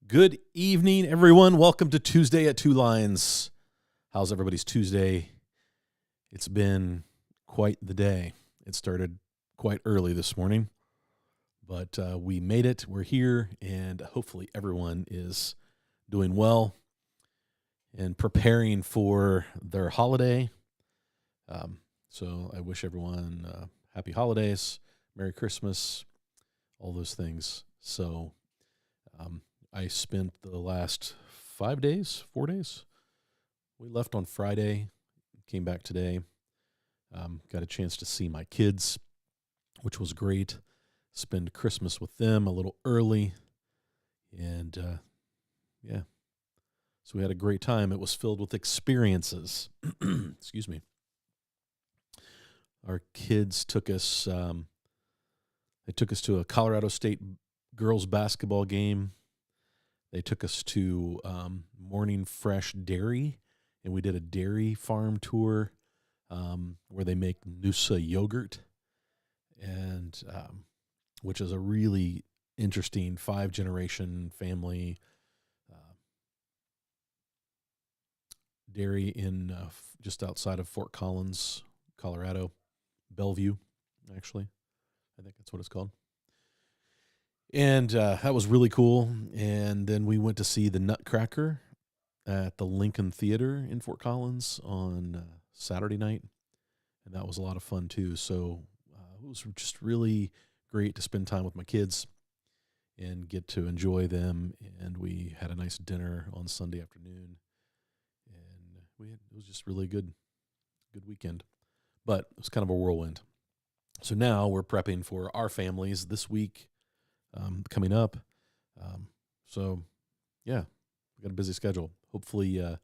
Good evening, everyone. Welcome to Tuesday at Two Lines. How's everybody's Tuesday? It's been quite the day. It started quite early this morning, but we made it. We're here, and hopefully everyone is doing well and preparing for their holiday. So I wish everyone happy holidays, Merry Christmas, all those things. So I spent the last 4 days. We left on Friday, came back today, got a chance to see my kids, which was great. Spend Christmas with them a little early. And, so we had a great time. It was filled with experiences. Excuse me. Our kids took us, they took us to a Colorado State girls basketball game. They took us to Morning Fresh Dairy, and we did a dairy farm tour where they make Noosa yogurt, and which is a really interesting 5-generation family dairy in just outside of Fort Collins, Colorado, Bellevue, actually. I think that's what it's called. And that was really cool. And then we went to see the Nutcracker at the Lincoln Theater in Fort Collins on Saturday night. And that was a lot of fun, too. So it was just really great to spend time with my kids and get to enjoy them. And we had a nice dinner on Sunday afternoon. And it was just really good weekend. But it was kind of a whirlwind. So now we're prepping for our families this week. Coming up. So, yeah, we got a busy schedule. Hopefully you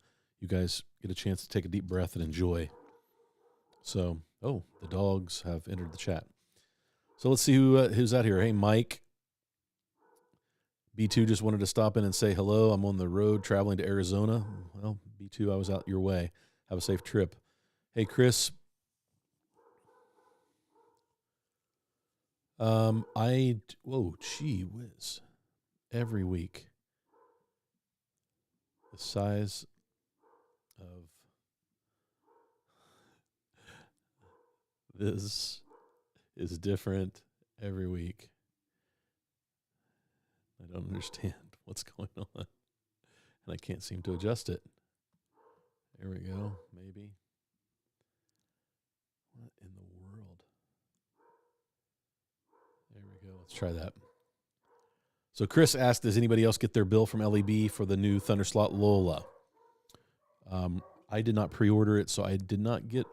guys get a chance to take a deep breath and enjoy. So, the dogs have entered the chat. So let's see who's out here. Hey, Mike. B2 just wanted to stop in and say hello. I'm on the road traveling to Arizona. Well, B2, I was out your way. Have a safe trip. Hey, Chris. Gee whiz. Every week, the size of this is different every week. I don't understand what's going on, and I can't seem to adjust it. There we go, maybe. What in the world? There we go. Let's try that. So Chris asked, does anybody else get their bill from LEB for the new Thunderslot Lola? I did not pre-order it, so I did not get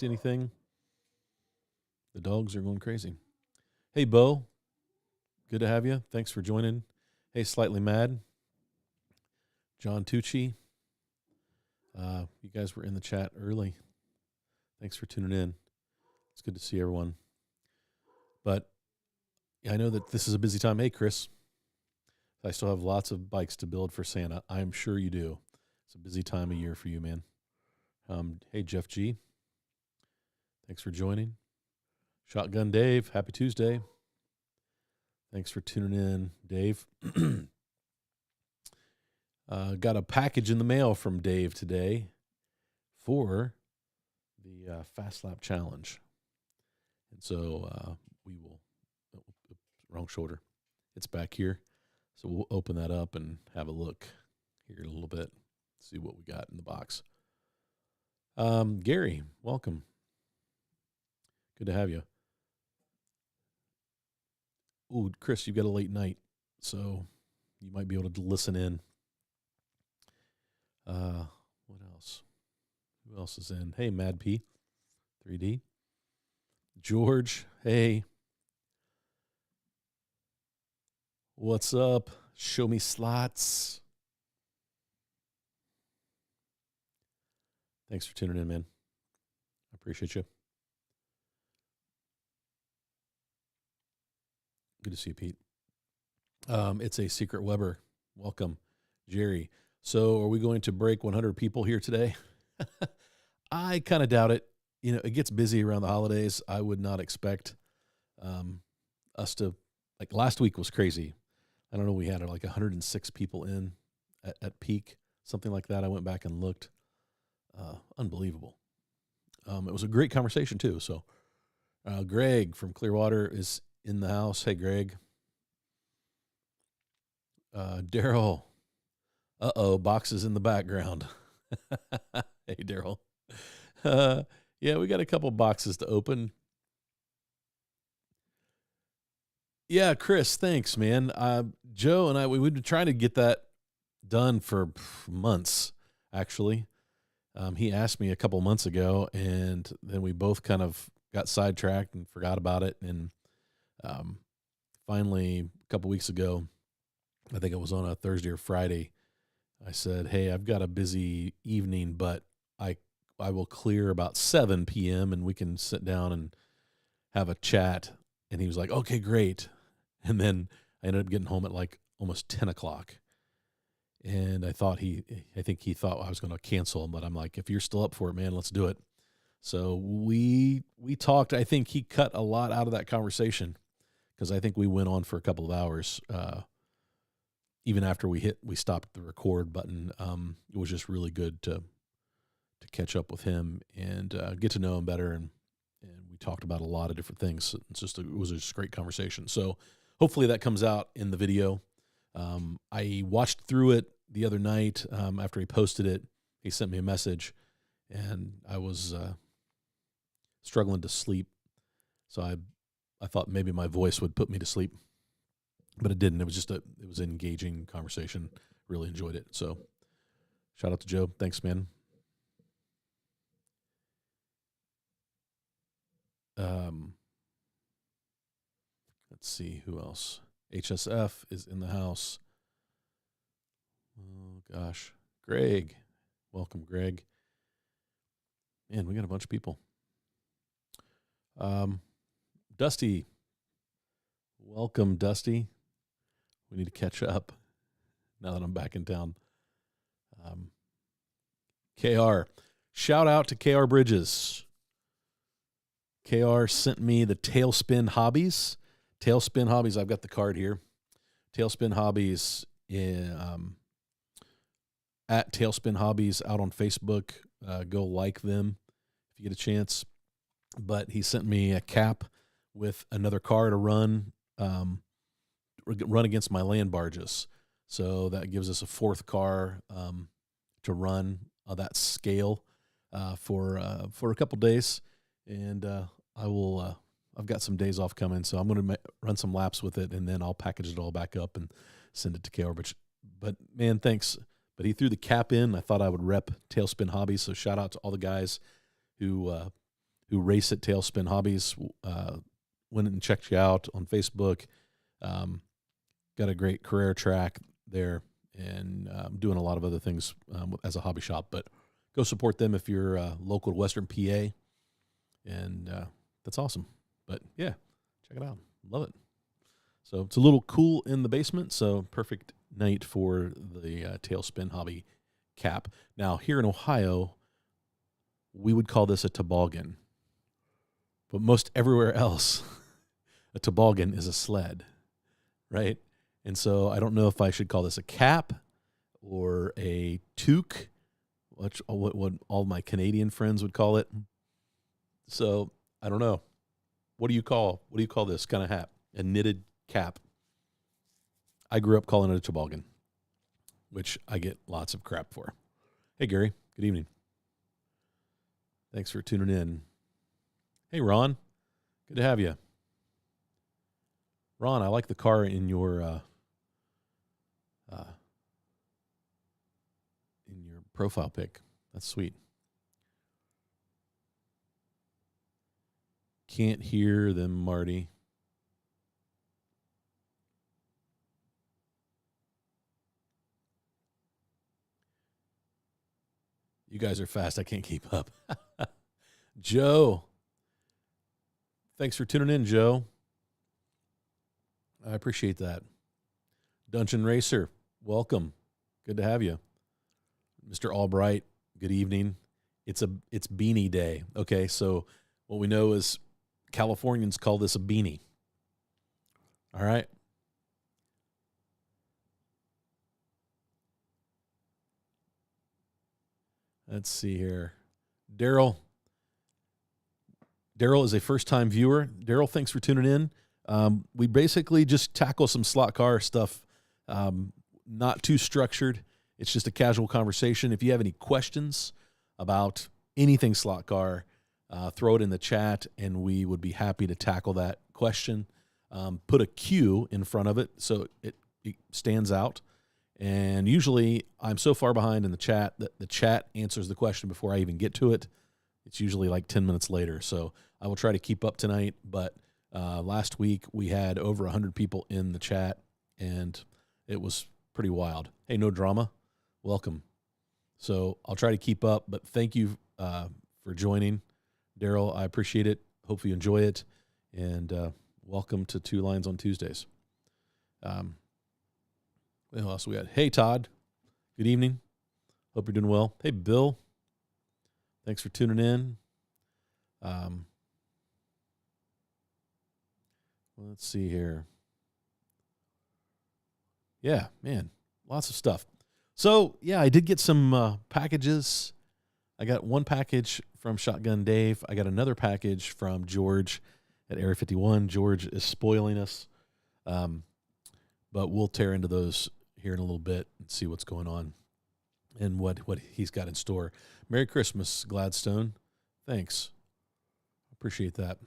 anything. The dogs are going crazy. Hey, Bo. Good to have you. Thanks for joining. Hey, Slightly Mad. John Tucci. You guys were in the chat early. Thanks for tuning in. It's good to see everyone. But I know that this is a busy time. Hey, Chris. I still have lots of bikes to build for Santa. I'm sure you do. It's a busy time of year for you, man. Hey, Jeff G. Thanks for joining. Shotgun Dave. Happy Tuesday. Thanks for tuning in, Dave. Got a package in the mail from Dave today for the Fast Lap Challenge. And so we will, wrong shoulder. It's back here. So we'll open that up and have a look here in a little bit, see what we got in the box. Gary, welcome. Good to have you. Ooh, Chris, you've got a late night, so you might be able to listen in. What else? Who else is in? Hey, Mad P, 3D. George, hey. What's up? Show me slots. Thanks for tuning in, man. I appreciate you. Good to see you, Pete. It's a Secret Weber. Welcome, Jerry. So are we going to break 100 people here today? I kind of doubt it. You know, it gets busy around the holidays. I would not expect us to, like last week was crazy. I don't know, we had like 106 people in at peak, something like that. I went back and looked. Unbelievable. It was a great conversation too. So Greg from Clearwater is in the house. Hey, Greg. Daryl. Boxes in the background. Hey, Daryl. Yeah, we got a couple boxes to open. Yeah, Chris, thanks, man. Joe and we've been trying to get that done for months, actually. He asked me a couple months ago, and then we both kind of got sidetracked and forgot about it. And finally, a couple weeks ago, I think it was on a Thursday or Friday, I said, hey, I've got a busy evening, but I will clear about 7 p.m. and we can sit down and have a chat. And he was like, okay, great. And then I ended up getting home at like almost 10 o'clock. And I think he thought I was going to cancel him, but I'm like, if you're still up for it, man, let's do it. So we talked. I think he cut a lot out of that conversation because I think we went on for a couple of hours. Even after we stopped the record button. It was just really good to catch up with him and get to know him better. And we talked about a lot of different things. It was just a great conversation. So hopefully that comes out in the video. I watched through it the other night after he posted it. He sent me a message, and I was struggling to sleep. So I thought maybe my voice would put me to sleep, but it didn't. It was it was an engaging conversation. Really enjoyed it. So shout out to Joe. Thanks, man. Let's see who else. HSF is in the house. Oh gosh, Greg, welcome, Greg. Man, we got a bunch of people. Dusty, welcome, Dusty. We need to catch up now that I'm back in town. KR, shout out to KR Bridges. KR sent me the Tailspin Hobbies. Tailspin Hobbies, I've got the card here. Tailspin Hobbies at Tailspin Hobbies out on Facebook. Go like them if you get a chance. But he sent me a cap with another car to run against my land barges. So that gives us a fourth car to run that scale for a couple days. And I've got some days off coming, so I'm going to run some laps with it, and then I'll package it all back up and send it to KR. But man, thanks. But he threw the cap in. I thought I would rep Tailspin Hobbies, so shout out to all the guys who race at Tailspin Hobbies. Went and checked you out on Facebook. Got a great career track there, and doing a lot of other things as a hobby shop. But go support them if you're local to Western PA, and that's awesome. But yeah, check it out. Love it. So it's a little cool in the basement, so perfect night for the Tailspin Hobby cap. Now, here in Ohio, we would call this a toboggan. But most everywhere else, a toboggan is a sled, right? And so I don't know if I should call this a cap or a toque, what all my Canadian friends would call it. So I don't know. What do you call this kind of hat? A knitted cap. I grew up calling it a toboggan, which I get lots of crap for. Hey, Gary. Good evening. Thanks for tuning in. Hey, Ron. Good to have you. Ron, I like the car in your profile pic. That's sweet. Can't hear them, Marty. You guys are fast. I can't keep up. Joe. Thanks for tuning in, Joe. I appreciate that. Dungeon Racer, welcome. Good to have you. Mr. Albright, good evening. It's beanie day. Okay, so what we know is Californians call this a beanie. All right. Let's see here. Daryl. Daryl is a first-time viewer. Daryl, thanks for tuning in. We basically just tackle some slot car stuff, not too structured. It's just a casual conversation. If you have any questions about anything slot car, throw it in the chat, and we would be happy to tackle that question. Put a Q in front of it so it stands out. And usually I'm so far behind in the chat that the chat answers the question before I even get to it. It's usually like 10 minutes later. So I will try to keep up tonight. But last week we had over 100 people in the chat, and it was pretty wild. Hey, no drama. Welcome. So I'll try to keep up, but thank you for joining. Daryl, I appreciate it. Hope you enjoy it. And welcome to Two Lines on Tuesdays. What else we got? Hey, Todd. Good evening. Hope you're doing well. Hey, Bill. Thanks for tuning in. Let's see here. Yeah, man, lots of stuff. So, yeah, I did get some packages. I got one package from Shotgun Dave. I got another package from George at Area 51. George is spoiling us. But we'll tear into those here in a little bit and see what's going on and what he's got in store. Merry Christmas, Gladstone. Thanks. Appreciate that.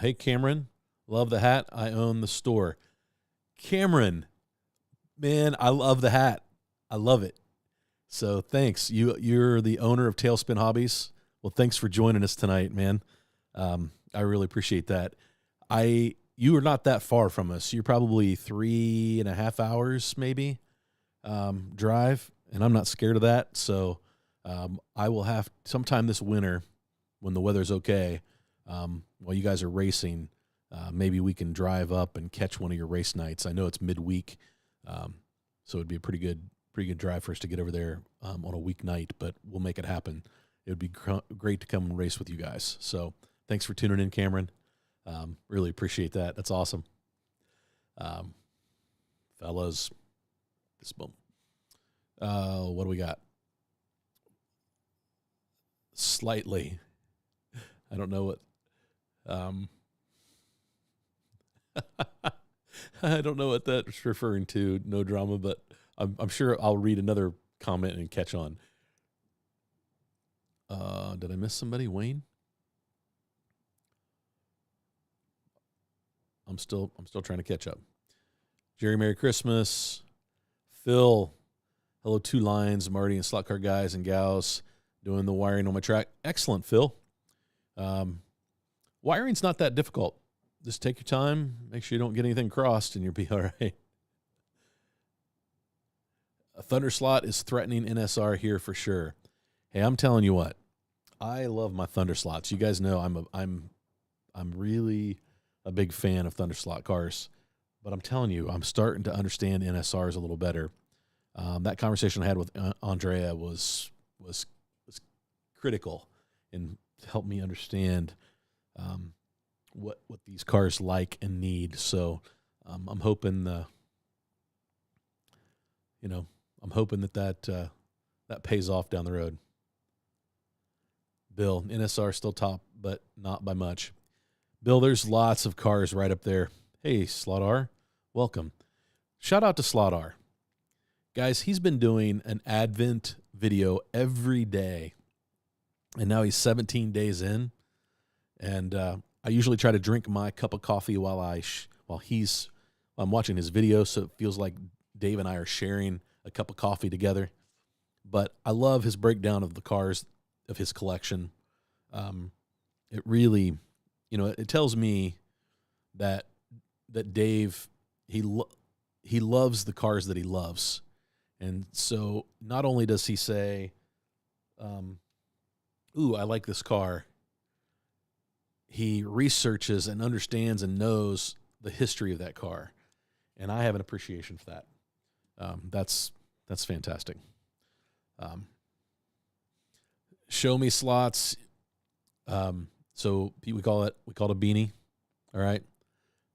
Hey, Cameron. Love the hat. I own the store. Cameron, man, I love the hat. I love it. So thanks. You're the owner of Tailspin Hobbies. Well, thanks for joining us tonight, man. I really appreciate that. You are not that far from us. You're probably 3.5 hours, maybe, drive, and I'm not scared of that. So I will have sometime this winter when the weather's okay, while you guys are racing, maybe we can drive up and catch one of your race nights. I know it's midweek, so it'd be a pretty good drive for us to get over there on a weeknight, but we'll make it happen. It would be great to come and race with you guys. So thanks for tuning in, Cameron. Really appreciate that. That's awesome. Fellas, this bump. What do we got? Slightly. I don't know what, I don't know what that's referring to, no drama, but I'm sure I'll read another comment and catch on. Did I miss somebody? Wayne? I'm still trying to catch up. Jerry, Merry Christmas. Phil, hello, Two Lines, Marty and Slot Car guys and gals doing the wiring on my track. Excellent, Phil. Wiring's not that difficult. Just take your time, make sure you don't get anything crossed, and you'll be all right. A Thunder Slot is threatening NSR here for sure. Hey, I'm telling you what, I love my Thunder Slots. You guys know I'm really a big fan of Thunder Slot cars, but I'm telling you, I'm starting to understand NSRs a little better. That conversation I had with Andrea was critical and helped me understand what these cars like and need. So I'm hoping that pays off down the road. Bill, NSR still top, but not by much. Bill, there's lots of cars right up there. Hey, Slot R, welcome. Shout out to Slot R. Guys, he's been doing an Advent video every day, and now he's 17 days in. And I usually try to drink my cup of coffee while I'm watching his video, so it feels like Dave and I are sharing a cup of coffee together. But I love his breakdown of the cars of his collection. It really, it tells me that Dave, he loves the cars that he loves. And so not only does he say, ooh, I like this car, he researches and understands and knows the history of that car. And I have an appreciation for that. That's fantastic. Show me slots. So we call it a beanie. All right.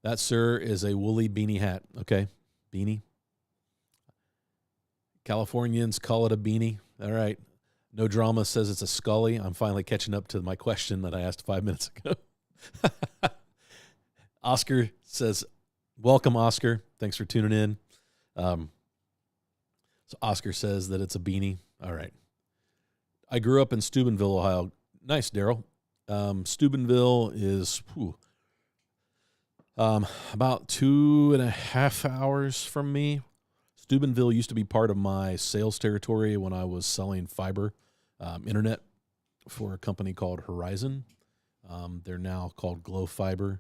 That, sir, is a woolly beanie hat. Okay. Beanie. Californians call it a beanie. All right. No Drama says it's a Scully. I'm finally catching up to my question that I asked 5 minutes ago. Oscar says, welcome, Oscar. Thanks for tuning in. So Oscar says that it's a beanie. All right. I grew up in Steubenville, Ohio. Nice, Daryl. Steubenville is about 2.5 hours from me. Steubenville used to be part of my sales territory when I was selling fiber internet for a company called Horizon. They're now called Glow Fiber,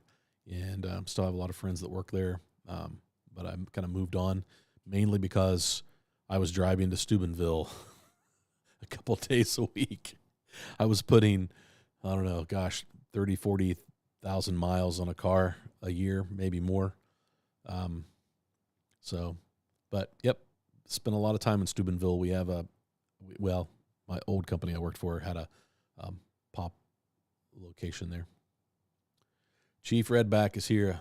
and still have a lot of friends that work there. But I kind of moved on, mainly because I was driving to Steubenville a couple days a week. I was putting, 30, 40,000 miles on a car a year, maybe more. But yep, spent a lot of time in Steubenville. We have my old company I worked for had a pop location there. Chief Redback is here.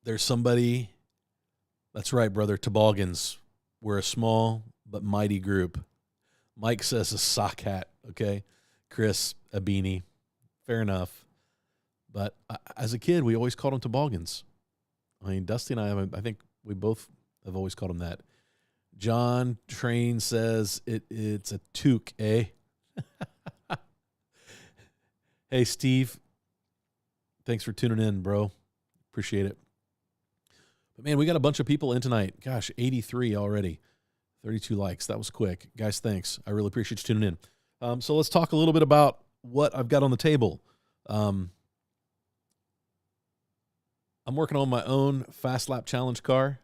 There's somebody. That's right, brother. Toboggans. We're a small but mighty group. Mike says a sock hat. Okay. Chris, a beanie. Fair enough. But as a kid, we always called them toboggans. I mean, Dusty and I think we both have always called them that. John Train says it's a toque, eh? Hey, Steve. Thanks for tuning in, bro. Appreciate it. But, man, we got a bunch of people in tonight. Gosh, 83 already. 32 likes. That was quick. Guys, thanks. I really appreciate you tuning in. So let's talk a little bit about what I've got on the table. I'm working on my own Fast Lap Challenge car.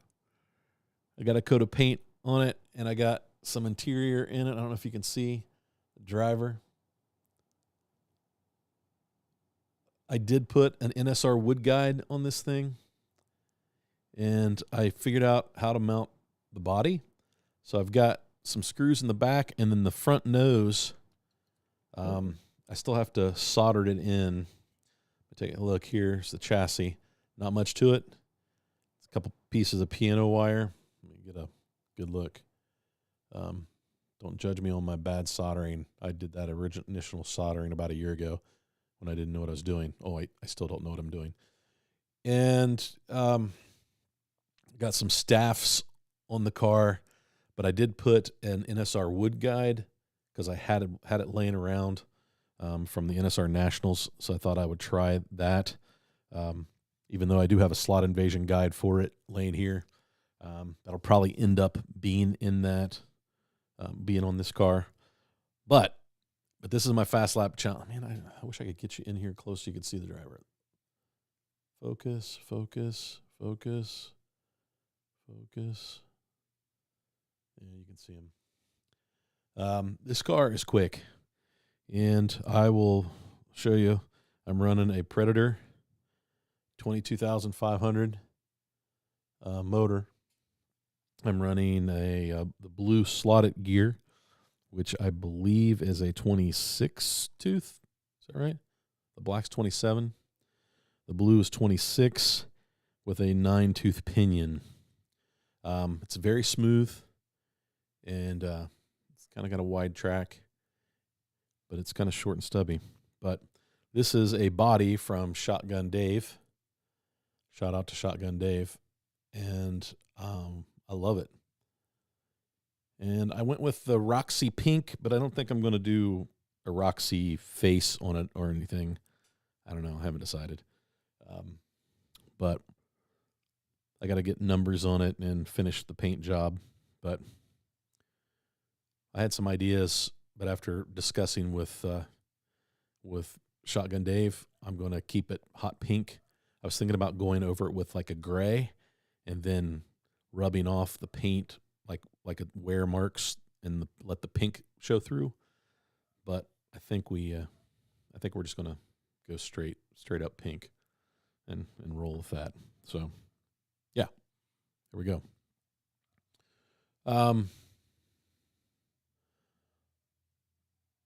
I got a coat of paint on it, and I got some interior in it. I don't know if you can see the driver. I did put an NSR wood guide on this thing, and I figured out how to mount the body. So I've got some screws in the back, and then the front nose, I still have to solder it in. Take a look. Here's the chassis. Not much to it. It's a couple pieces of piano wire. Let me get a good look. Don't judge me on my bad soldering. I did that initial soldering about a year ago when I didn't know what I was doing. Oh, I still don't know what I'm doing. And got some staffs on the car, but I did put an NSR wood guide because I had it laying around from the NSR Nationals, so I thought I would try that. Even though I do have a slot invasion guide for it laying here, that'll probably end up being in that, being on this car. But this is my Fast Lap Challenge. Man, I wish I could get you in here close so you could see the driver. Focus, focus, focus, focus. Yeah, you can see him. This car is quick, and I will show you. I'm running a Predator 22,500 motor. I'm running the blue slotted gear, which I believe is a 26 tooth. Is that right? The black's 27. The blue is 26 with a 9-tooth pinion. It's very smooth, and it's kind of got a wide track, but it's kind of short and stubby. But this is a body from Shotgun Dave. Shout out to Shotgun Dave. And I love it. And I went with the Roxy Pink, but I don't think I'm going to do a Roxy face on it or anything. I don't know. I haven't decided. But I got to get numbers on it and finish the paint job. But I had some ideas, but after discussing with Shotgun Dave, I'm going to keep it hot pink. I was thinking about going over it with like a gray and then rubbing off the paint like a wear marks and let the pink show through. But I think we're just going to go straight up pink and roll with that. So, yeah, here we go.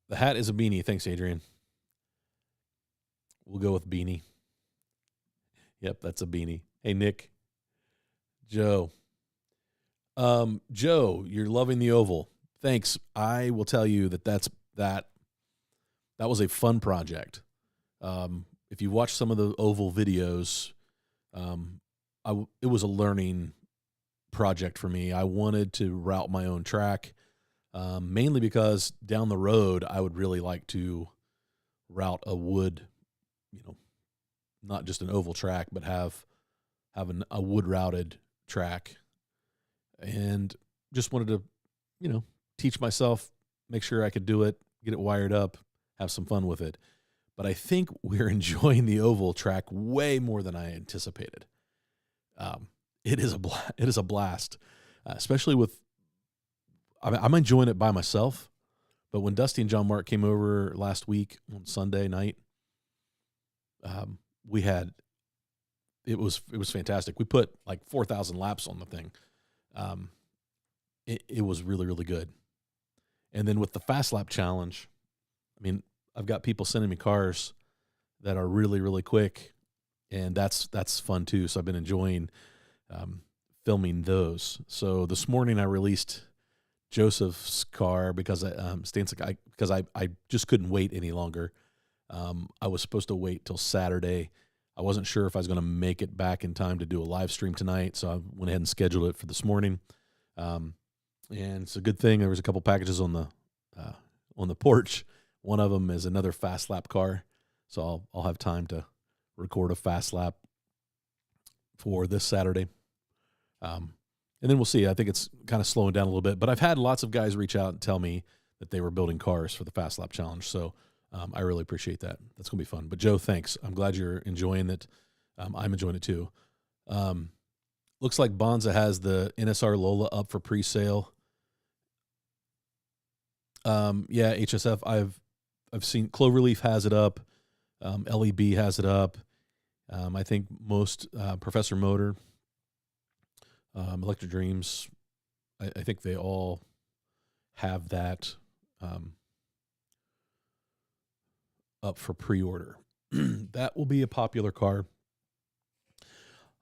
The hat is a beanie. Thanks, Adrian. We'll go with beanie. Yep, that's a beanie. Hey, Nick. Joe. Joe, you're loving the oval. thanks. I will tell you that was a fun project. If you watch some of the oval videos, it was a learning project for me. I wanted to route my own track, mainly because down the road I would really like to route a wood, not just an oval track, but have a wood routed track, and just wanted to, teach myself, make sure I could do it, get it wired up, have some fun with it. But I think we're enjoying the oval track way more than I anticipated. It is a blast, especially with. I'm enjoying it by myself, but when Dusty and John Mark came over last week on Sunday night, it was fantastic. We put like 4,000 laps on the thing. It was really, really good. And then with the fast lap challenge, I mean, I've got people sending me cars that are really, really quick, and that's fun too. So I've been enjoying filming those. So this morning I released Joseph's car because I just couldn't wait any longer. I was supposed to wait till Saturday. I wasn't sure if I was going to make it back in time to do a live stream tonight, so I went ahead and scheduled it for this morning. And it's a good thing there was a couple packages on the porch. One of them is another fast lap car, so I'll have time to record a fast lap for this Saturday. And then we'll see. I think it's kind of slowing down a little bit, but I've had lots of guys reach out and tell me that they were building cars for the fast lap challenge. So I really appreciate that. That's going to be fun. But Joe, thanks. I'm glad you're enjoying it. I'm enjoying it too. Looks like Bonza has the NSR Lola up for pre-sale. Yeah, HSF. I've seen Cloverleaf has it up. LEB has it up. I think most Professor Motor, Electric Dreams, I think they all have that up for pre-order. That will be a popular car.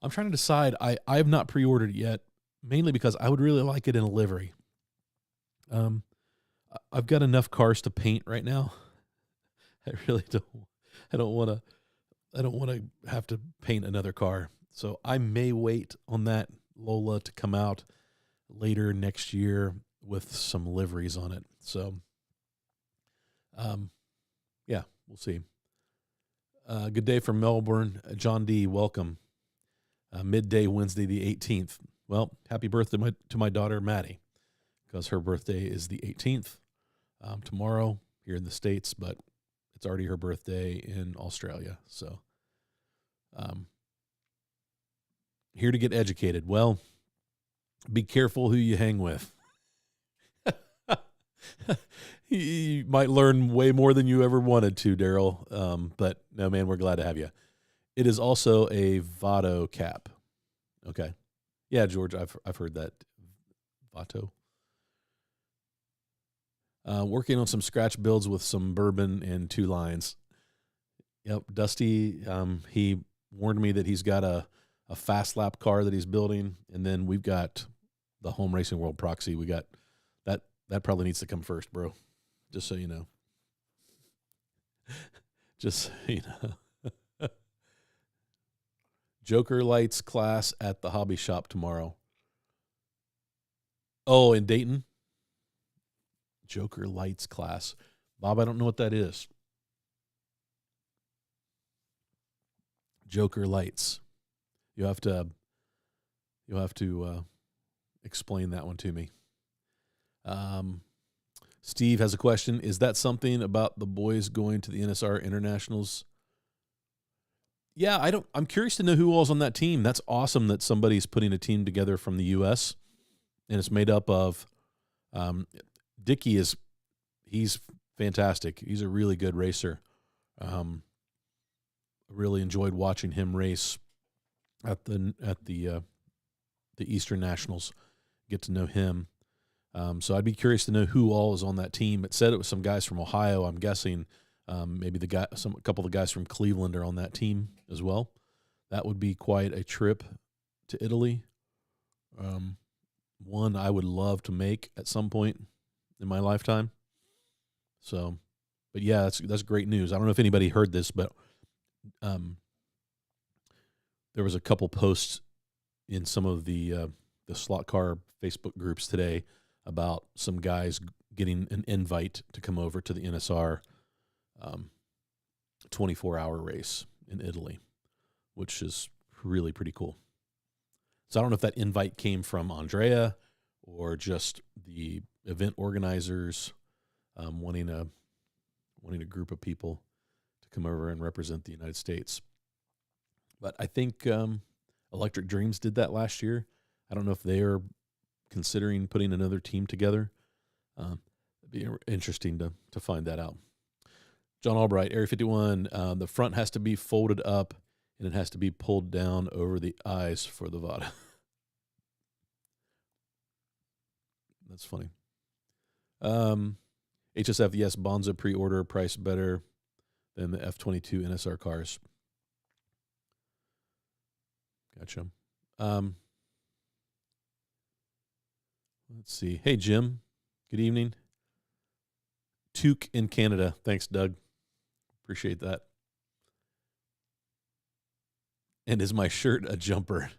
I'm trying to decide. I have not pre-ordered it yet, mainly because I would really like it in a livery. I've got enough cars to paint right now. I really don't. I don't want to have to paint another car. So I may wait on that Lola to come out later next year with some liveries on it. So, yeah, we'll see. Good day from Melbourne. John D., welcome. Midday Wednesday the 18th. Well, happy birthday to my daughter, Maddie, because her birthday is the 18th tomorrow here in the States, but it's already her birthday in Australia. So here to get educated. Well, be careful who you hang with. You might learn way more than you ever wanted to, Daryl. But no, man, we're glad to have you. It is also a Vato cap. Okay. Yeah, George, I've heard that. Vato. Working on some scratch builds with some bourbon and 2 lines. Yep, Dusty, he warned me that he's got a fast lap car that he's building, and then we've got the Home Racing World Proxy. We got that probably needs to come first, bro. Just so you know. Just so you know. Joker Lights class at the hobby shop tomorrow. Oh, in Dayton? Joker Lights class. Bob, I don't know what that is. Joker Lights. You'll have to explain that one to me. Steve has a question. Is that something about the boys going to the NSR Internationals? Yeah, I'm curious to know who all's on that team. That's awesome that somebody's putting a team together from the U.S. and it's made up of Dickie he's fantastic. He's a really good racer. Really enjoyed watching him race at the Eastern Nationals. Get to know him. So I'd be curious to know who all is on that team. It said it was some guys from Ohio. I'm guessing maybe a couple of the guys from Cleveland are on that team as well. That would be quite a trip to Italy. One I would love to make at some point. in my lifetime. So, but yeah, that's great news. I don't know if anybody heard this, but there was a couple posts in some of the slot car Facebook groups today about some guys getting an invite to come over to the NSR 24-hour race in Italy, which is really pretty cool. So I don't know if that invite came from Andrea or just the event organizers wanting a group of people to come over and represent the United States. But I think Electric Dreams did that last year. I don't know if they are considering putting another team together. It'd be interesting to find that out. John Albright, Area 51, the front has to be folded up and it has to be pulled down over the eyes for the VADA. That's funny. HSF, yes, Bonza pre-order price better than the F-22 NSR cars. Gotcha. Let's see. Hey, Jim. Good evening. Took in Canada. Thanks, Doug. Appreciate that. And is my shirt a jumper?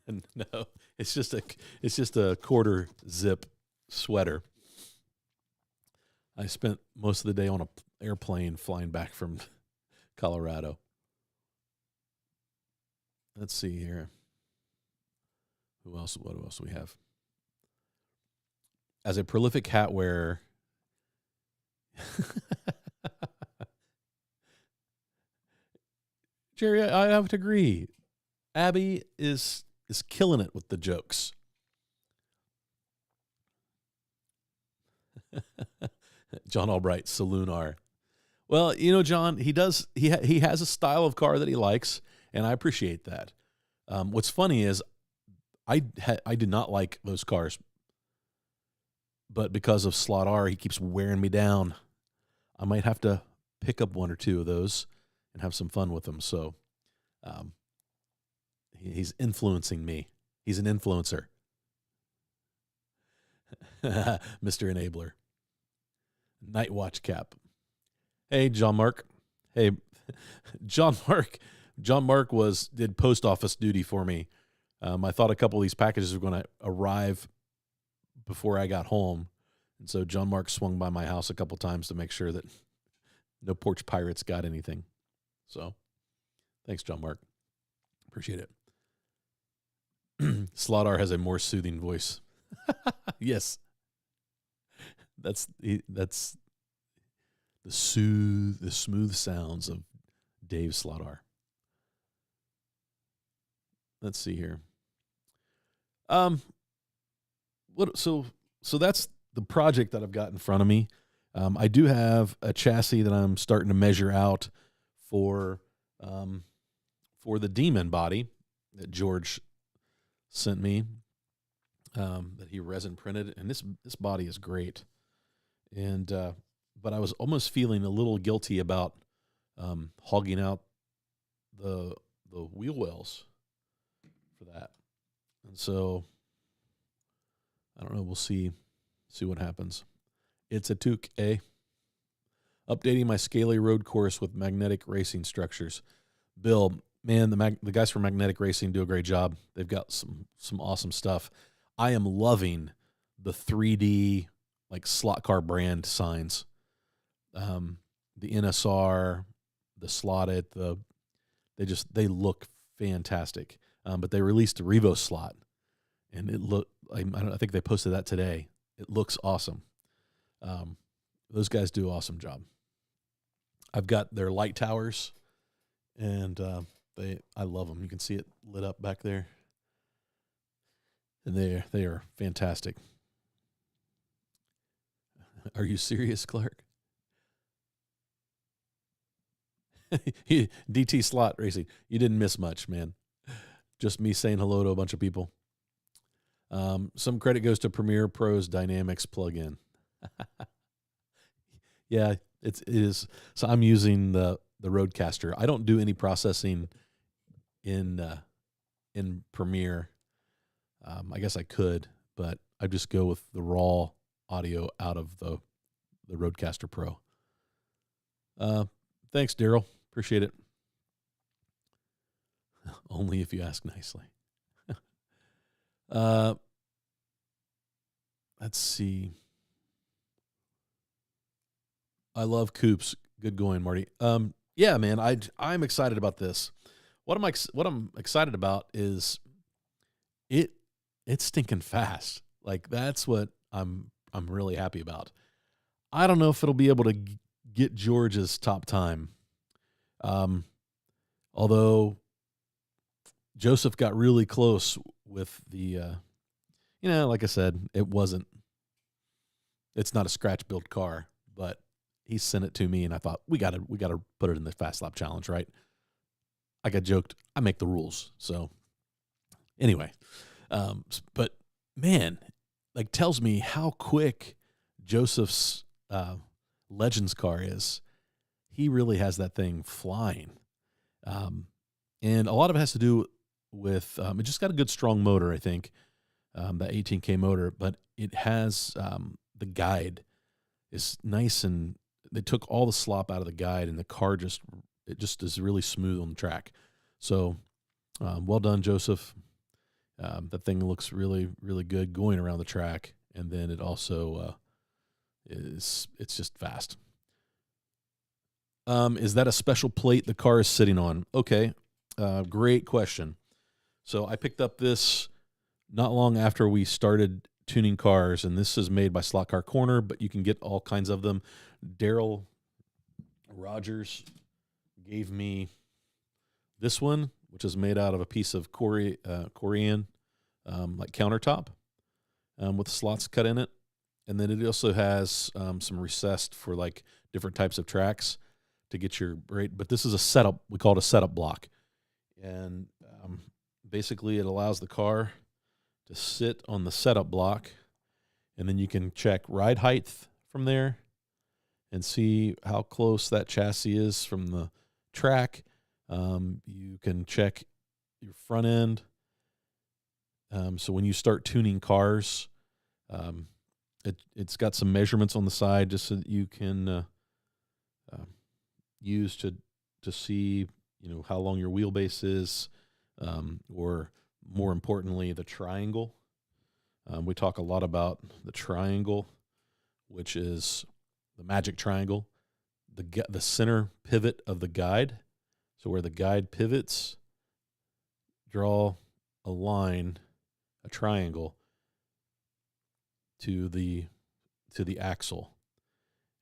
No, it's just a quarter zip sweater. I spent most of the day on an airplane flying back from Colorado. Let's see here. What else do we have? As a prolific hat wearer, Jerry, I have to agree. Abby is killing it with the jokes. John Albright, Saloon R. Well, John, he has a style of car that he likes, and I appreciate that. What's funny is I did not like those cars, but because of Slot R, he keeps wearing me down. I might have to pick up one or two of those and have some fun with them. So he's influencing me. He's an influencer. Mr. Enabler. Night Watch Cap. Hey, John Mark. Hey, John Mark. John Mark did post office duty for me. I thought a couple of these packages were going to arrive before I got home. And so John Mark swung by my house a couple times to make sure that no porch pirates got anything. So thanks, John Mark. Appreciate it. Slaughter has a more soothing voice. Yes. That's the smooth sounds of Dave Slaughter. Let's see here. So that's the project that I've got in front of me. I do have a chassis that I'm starting to measure out for the Demon body that George sent me, that he resin printed, and this body is great. And but I was almost feeling a little guilty about hogging out the wheel wells for that, and so I don't know. We'll see what happens. It's a Took, eh? Updating my Scaly road course with magnetic racing structures. Bill, man, the guys from Magnetic Racing do a great job. They've got some awesome stuff. I am loving the 3D like slot car brand signs. The NSR, the slotted, they look fantastic. But they released a Revo slot, and it looked. I think they posted that today. It looks awesome. Those guys do an awesome job. I've got their light towers, and I love them. You can see it lit up back there, and they are fantastic. Are you serious, Clark? DT Slot Racing. You didn't miss much, man. Just me saying hello to a bunch of people. Some credit goes to Premiere Pro's Dynamics plugin. Yeah, it is. So I'm using the Roadcaster. I don't do any processing in Premiere. I guess I could, but I just go with the raw audio out of the Rodecaster Pro. Thanks, Daryl. Appreciate it. Only if you ask nicely. Let's see. I love Coops. Good going, Marty. Yeah, man, I'm excited about this. What I'm excited about is it's stinking fast. Like, that's what I'm really happy about. I don't know if it'll be able to get George's top time. Although Joseph got really close with the, like I said, it's not a scratch build car, but he sent it to me and I thought we gotta put it in the Fast Lap Challenge, right? I got joked, I make the rules. So anyway, but man, like, tells me how quick Joseph's Legends car is. He really has that thing flying. And a lot of it has to do with, it just got a good strong motor, I think, that 18K motor, but it has, the guide is nice, and they took all the slop out of the guide, and the car just is really smooth on the track. So, well done, Joseph. That thing looks really, really good going around the track. And then it also, it's just fast. Is that a special plate the car is sitting on? Okay. Great question. So I picked up this not long after we started tuning cars, and this is made by Slot Car Corner, but you can get all kinds of them. Daryl Rogers gave me this one, which is made out of a piece of Korean like countertop with slots cut in it. And then it also has some recessed for like different types of tracks to get your rate. But this is a setup. We call it a setup block. And basically it allows the car to sit on the setup block, and then you can check ride height from there and see how close that chassis is from the track. You can check your front end. So when you start tuning cars, it's got some measurements on the side just so that you can use to see, how long your wheelbase is, or more importantly, the triangle. We talk a lot about the triangle, which is the magic triangle, the center pivot of the guide. So where the guide pivots, draw a line, a triangle to the axle.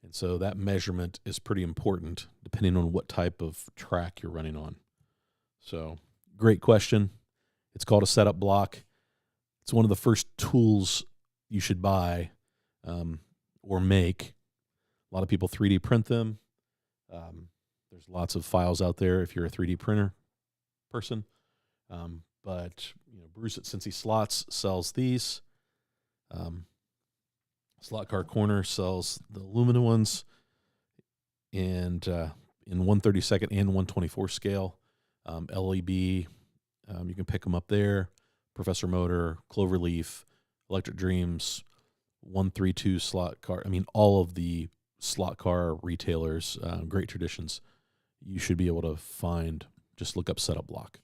And so that measurement is pretty important depending on what type of track you're running on. So, great question. It's called a setup block. It's one of the first tools you should buy or make. A lot of people 3D print them. There's lots of files out there if you're a 3D printer person. But Bruce at Cincy Slots sells these. Slot Car Corner sells the aluminum ones, and in 1/32 and 1/24 scale. LEB, you can pick them up there. Professor Motor, Cloverleaf, Electric Dreams, 132 Slot Car. I mean, all of the slot car retailers, great traditions. You should be able to find. Just look up setup block.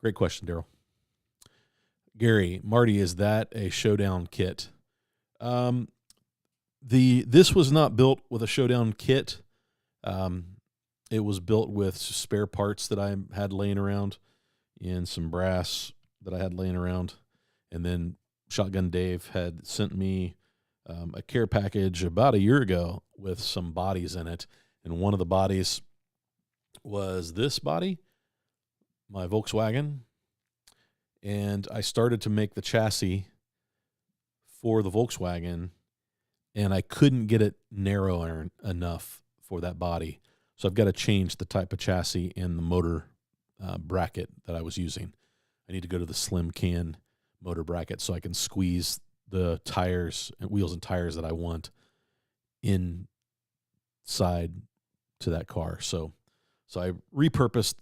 Great question, Daryl. Gary, Marty, is that a Showdown kit? This was not built with a Showdown kit. It was built with spare parts that I had laying around and some brass that I had laying around. And then Shotgun Dave had sent me a care package about a year ago with some bodies in it. And one of the bodies was this body, my Volkswagen. And I started to make the chassis for the Volkswagen, and I couldn't get it narrow enough for that body. So I've got to change the type of chassis and the motor bracket that I was using. I need to go to the slim can motor bracket so I can squeeze the tires and wheels and tires that I want inside to that car. So I repurposed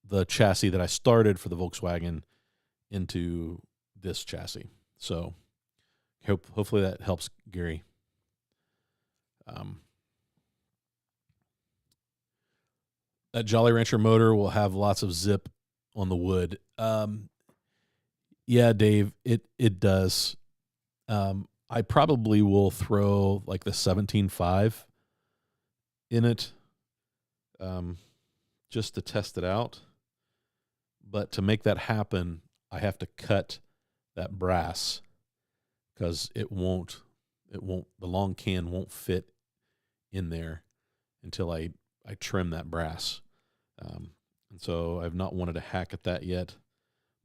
the chassis that I started for the Volkswagen into this chassis. So Hopefully that helps Gary. That Jolly Rancher motor will have lots of zip on the wood. Yeah, Dave, it does. I probably will throw like the 17.5 in it, just to test it out. But to make that happen, I have to cut that brass because the long can won't fit in there until I trim that brass. And so I've not wanted to hack at that yet,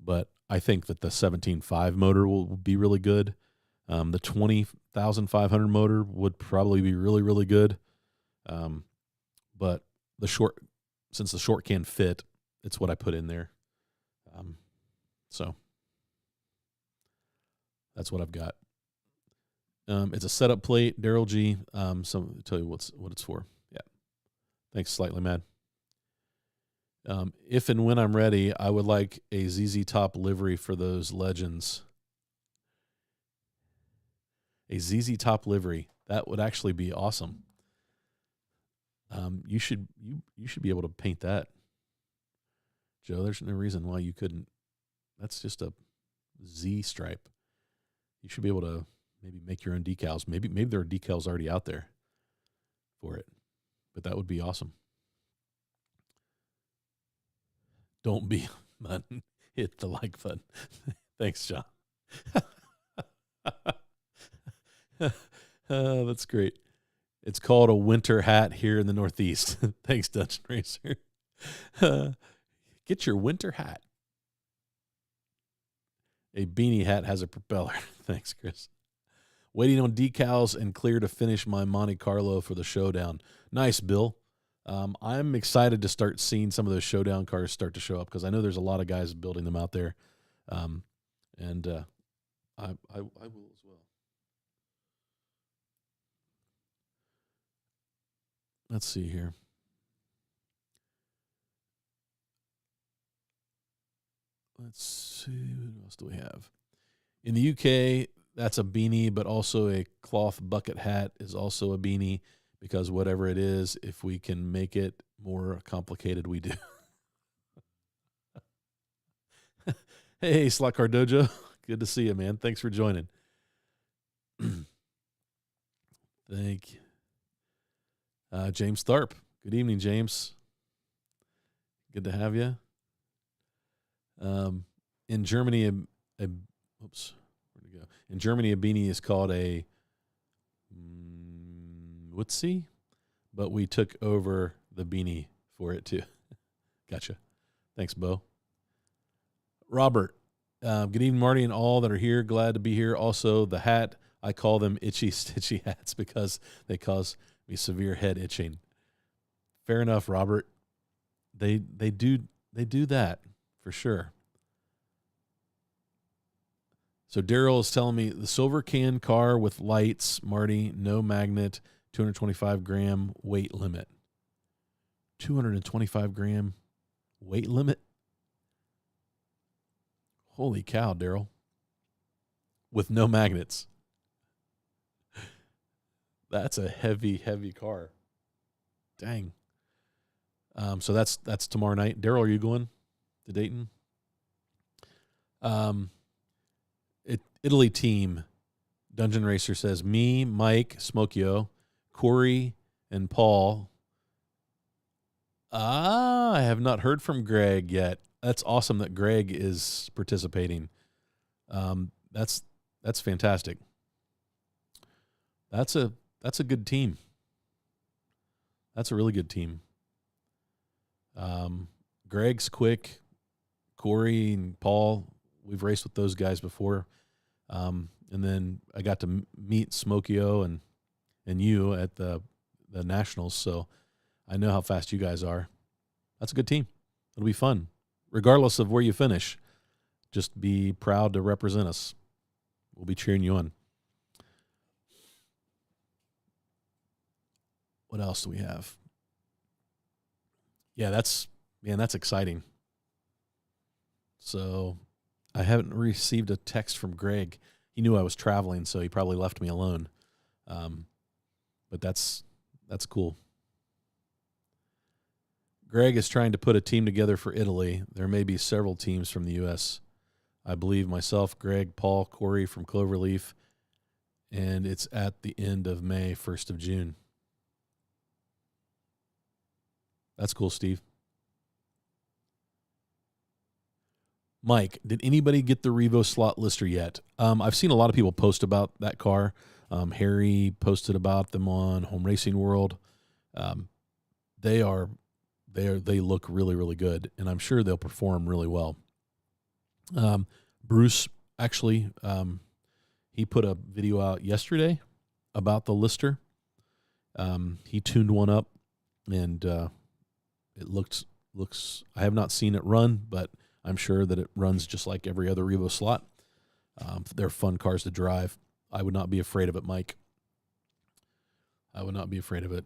but I think that the 17.5 motor will be really good. The 20,500 motor would probably be really, really good. But since the short can fit, it's what I put in there. So that's what I've got. It's a setup plate, Daryl G. I'll tell you what it's for. Yeah. Thanks, Slightly Mad. If and when I'm ready, I would like a ZZ Top livery for those legends. A ZZ Top livery. That would actually be awesome. You should be able to paint that, Joe. There's no reason why you couldn't. That's just a Z stripe. You should be able to maybe make your own decals. Maybe there are decals already out there for it, but that would be awesome. Don't be button. Hit the like button. Thanks, John. That's great. It's called a winter hat here in the Northeast. Thanks, Dungeon Racer. Get your winter hat. A beanie hat has a propeller. Thanks, Chris. Waiting on decals and clear to finish my Monte Carlo for the showdown. Nice, Bill. I'm excited to start seeing some of those showdown cars start to show up because I know there's a lot of guys building them out there. I will as well. Let's see here. Let's see. What else do we have? In the UK, that's a beanie, but also a cloth bucket hat is also a beanie because whatever it is, if we can make it more complicated, we do. Hey, Slot Car Dojo. Good to see you, man. Thanks for joining. Thank you. James Tharp. Good evening, James. Good to have you. In Germany, oops, where'd it go? In Germany, a beanie is called a whoopsie, but we took over the beanie for it too. Gotcha. Thanks, Bo. Robert, good evening, Marty, and all that are here. Glad to be here. Also, the hat, I call them itchy, stitchy hats because they cause me severe head itching. Fair enough, Robert. They do that for sure. So Daryl is telling me the silver can car with lights, Marty, no magnet, 225 gram weight limit. 225 gram weight limit? Holy cow, Daryl. With no magnets. That's a heavy, heavy car. Dang. So that's tomorrow night. Daryl, are you going to Dayton? Italy team, Dungeon Racer says, me, Mike, Smokio, Corey, and Paul. I have not heard from Greg yet. That's awesome that Greg is participating. That's fantastic. That's a good team. That's a really good team. Greg's quick. Corey and Paul, we've raced with those guys before. And then I got to meet Smokio and you at the Nationals, so I know how fast you guys are. That's a good team. It'll be fun. Regardless of where you finish, just be proud to represent us. We'll be cheering you on. What else do we have? Yeah, that's exciting. So I haven't received a text from Greg. he knew I was traveling, so he probably left me alone. But that's cool. Greg is trying to put a team together for Italy. There may be several teams from the U.S. I believe myself, Greg, Paul, Corey from Cloverleaf, and it's at the end of May, 1st of June. That's cool, Steve. Mike, did anybody get the Revo slot lister yet? I've seen a lot of people post about that car. Harry posted about them on Home Racing World. They look really, really good, and I'm sure they'll perform really well. Bruce actually, he put a video out yesterday about the lister. He tuned one up, and it looks. I have not seen it run, but I'm sure that it runs just like every other Revo slot. They're fun cars to drive. I would not be afraid of it, Mike. I would not be afraid of it.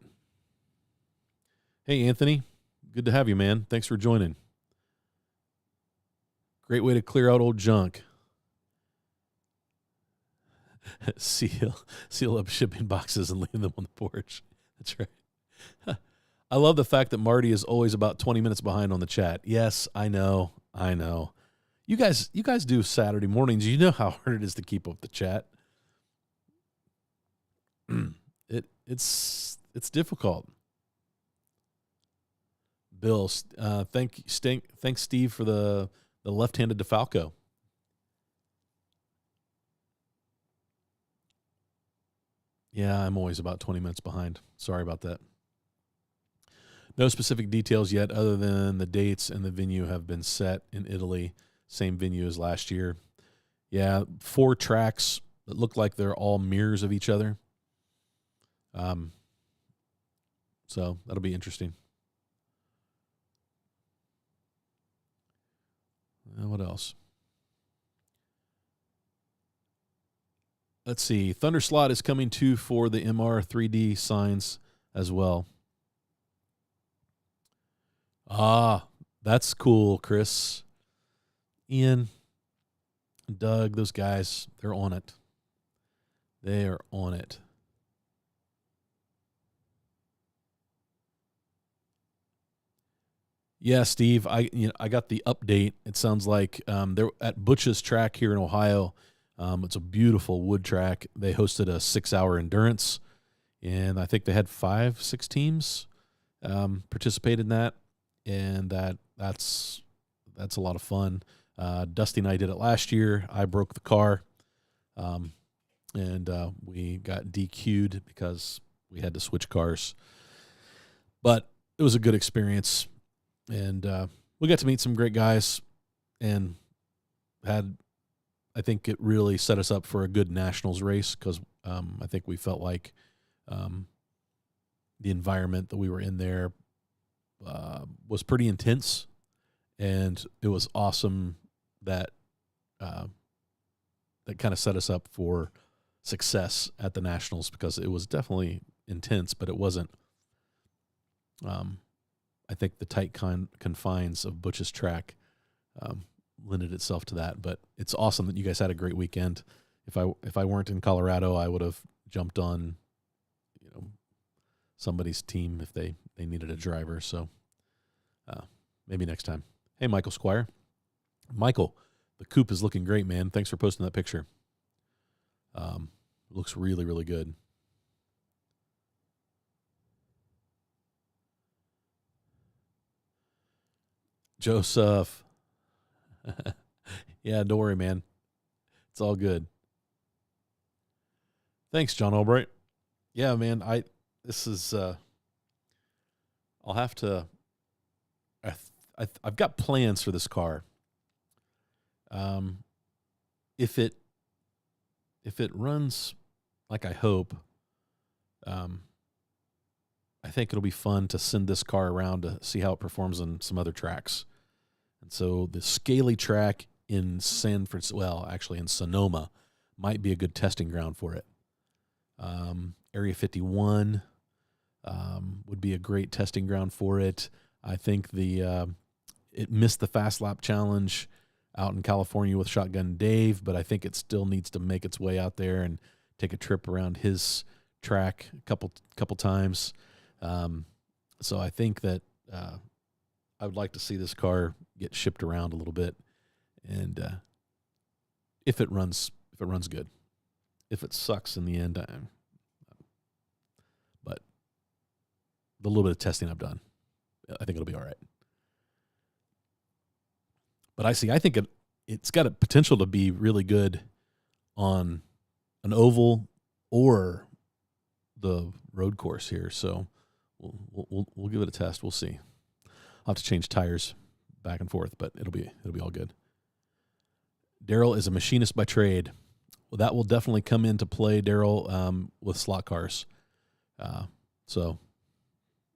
Hey, Anthony. Good to have you, man. Thanks for joining. Great way to clear out old junk. Seal up shipping boxes and leave them on the porch. That's right. I love the fact that Marty is always about 20 minutes behind on the chat. Yes, I know. You guys do Saturday mornings. You know how hard it is to keep up the chat. It's difficult. Bill, thanks Steve for the left-handed DeFalco. Yeah, I'm always about 20 minutes behind. Sorry about that. No specific details yet other than the dates and the venue have been set in Italy. Same venue as last year. Yeah, 4 tracks that look like they're all mirrors of each other. So that'll be interesting. What else? Let's see. Thunder Slot is coming too for the MR 3D signs as well. That's cool, Chris. Ian, Doug, those guys, they're on it. They are on it. Yeah, Steve, I got the update. It sounds like they're at Butch's track here in Ohio. It's a beautiful wood track. They hosted a 6-hour endurance, and I think they had 5-6 teams participate in that, and that's a lot of fun. Dusty and I did it last year. I broke the car, and we got DQ'd because we had to switch cars. But it was a good experience. And we got to meet some great guys, and I think it really set us up for a good nationals race because I think we felt like the environment that we were in there was pretty intense, and it was awesome that that kind of set us up for success at the nationals because it was definitely intense, but it wasn't. I think the tight confines of Butch's track lended itself to that. But it's awesome that you guys had a great weekend. If I weren't in Colorado, I would have jumped on, somebody's team if they needed a driver. So maybe next time. Hey, Michael Squire. Michael, the coupe is looking great, man. Thanks for posting that picture. Looks really, really good. Joseph. Yeah, don't worry, man. It's all good. Thanks, John Albright. Yeah, man, I'll have to, I've got plans for this car. If it runs like I hope, I think it'll be fun to send this car around to see how it performs on some other tracks. And so the Scaly track in in Sonoma might be a good testing ground for it. Area 51 would be a great testing ground for it. I think it missed the Fast Lap Challenge out in California with Shotgun Dave, but I think it still needs to make its way out there and take a trip around his track a couple times. So I think that I would like to see this car get shipped around a little bit, and if it runs good. If it sucks in the end, but the little bit of testing I've done, I think it'll be all right. But I think it's got a potential to be really good on an oval or the road course here. So we'll give it a test. We'll see. I'll have to change tires back and forth, but it'll be all good. Daryl is a machinist by trade. Well, that will definitely come into play, Daryl, with slot cars. So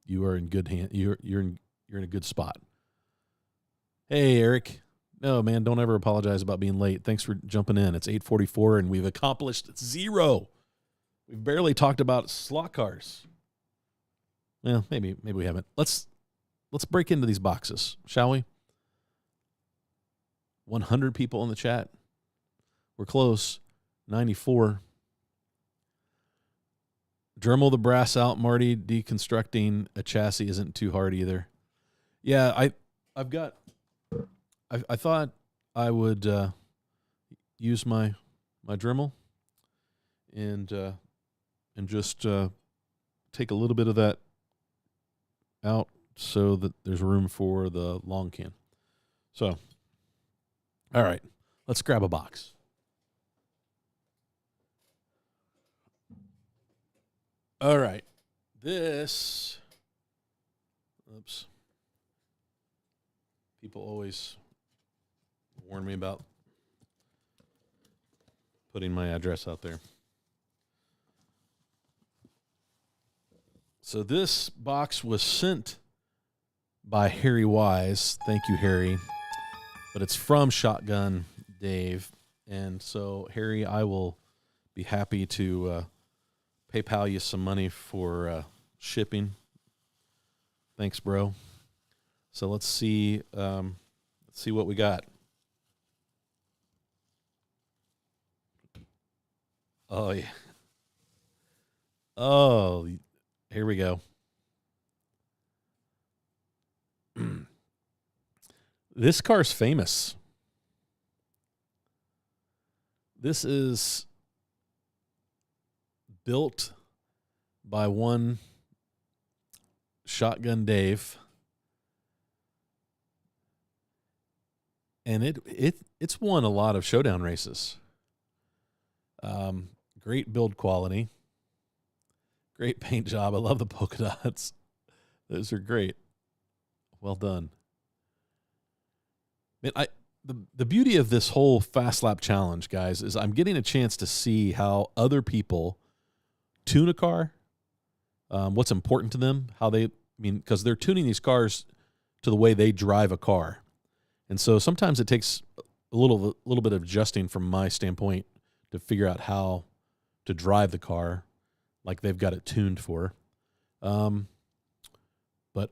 you are in good hand. You're in a good spot. Hey, Eric. No, man, don't ever apologize about being late. Thanks for jumping in. It's 8:44, and we've accomplished 0. We've barely talked about slot cars. Well, maybe we haven't. Let's break into these boxes, shall we? 100 people in the chat. We're close. 94. Dremel the brass out, Marty. Deconstructing a chassis isn't too hard either. Yeah, I thought I would use my Dremel and just take a little bit of that out so that there's room for the long can. So, all right, let's grab a box. All right, this. Oops. People always warn me about putting my address out there. So this box was sent by Harry Wise. Thank you, Harry. But it's from Shotgun Dave. And so, Harry, I will be happy to PayPal you some money for shipping. Thanks, bro. So let's see what we got. Oh, yeah. Oh, here we go. This car's famous. This is built by one Shotgun Dave. And it's won a lot of showdown races. Great build quality. Great paint job. I love the polka dots. Those are great. Well done. Man, the beauty of this whole Fast Lap Challenge, guys, is I'm getting a chance to see how other people tune a car, what's important to them, because they're tuning these cars to the way they drive a car. And so sometimes it takes a little bit of adjusting from my standpoint to figure out how to drive the car like they've got it tuned for. But,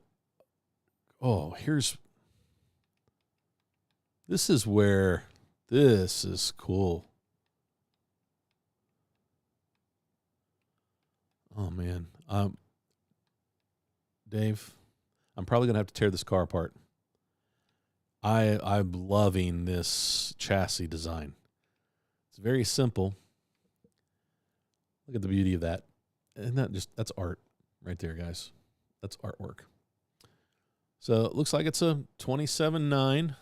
this is where this is cool. Oh, man. Dave, I'm probably going to have to tear this car apart. I'm loving this chassis design. It's very simple. Look at the beauty of that. And that's art right there, guys. That's artwork. So it looks like it's a 27.9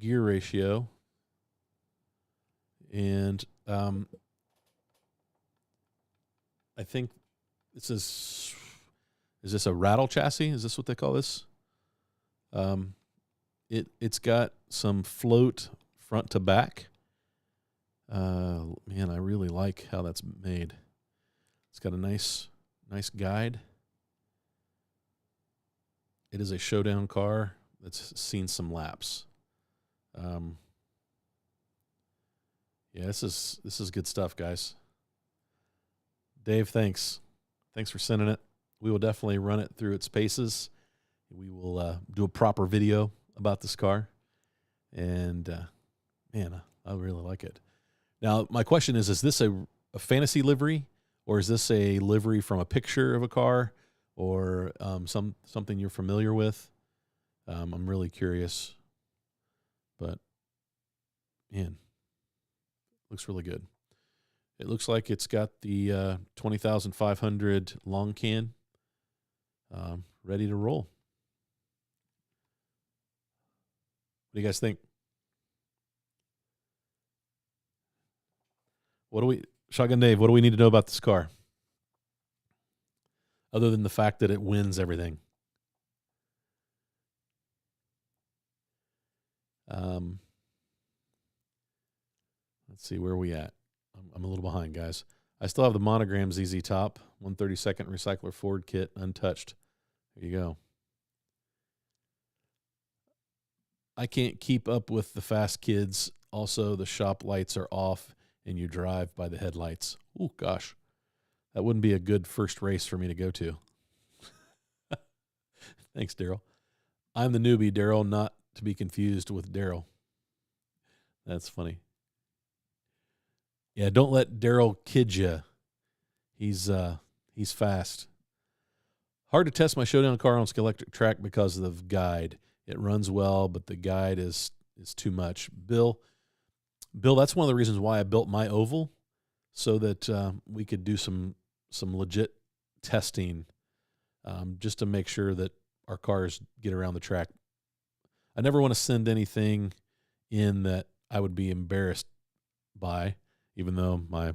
gear ratio. And I think this is this a rattle chassis? Is this what they call this? It's got some float front to back. Man, I really like how that's made. It's got a nice guide. It is a showdown car that's seen some laps. Yeah, this is good stuff, guys. Dave, thanks. Thanks for sending it. We will definitely run it through its paces. We will do a proper video about this car, and man, I really like it. Now, my question is this a fantasy livery, or is this a livery from a picture of a car, or something you're familiar with? I'm really curious, but man, looks really good. It looks like it's got the 20,500 long can ready to roll. What do you guys think? Shotgun Dave, what do we need to know about this car? Other than the fact that it wins everything. Let's see, where are we at? I'm a little behind, guys. I still have the Monogram ZZ Top, 132nd Recycler Ford kit, untouched. There you go. I can't keep up with the fast kids. Also, the shop lights are off, and you drive by the headlights. Oh, gosh. That wouldn't be a good first race for me to go to. Thanks, Daryl. I'm the newbie, Daryl, not to be confused with Daryl. That's funny. Yeah, don't let Daryl kid you. He's fast. Hard to test my Showdown car on electric track because of the guide. It runs well, but the guide is too much. Bill, that's one of the reasons why I built my oval, so that we could do some legit testing, just to make sure that our cars get around the track. I never want to send anything in that I would be embarrassed by, even though my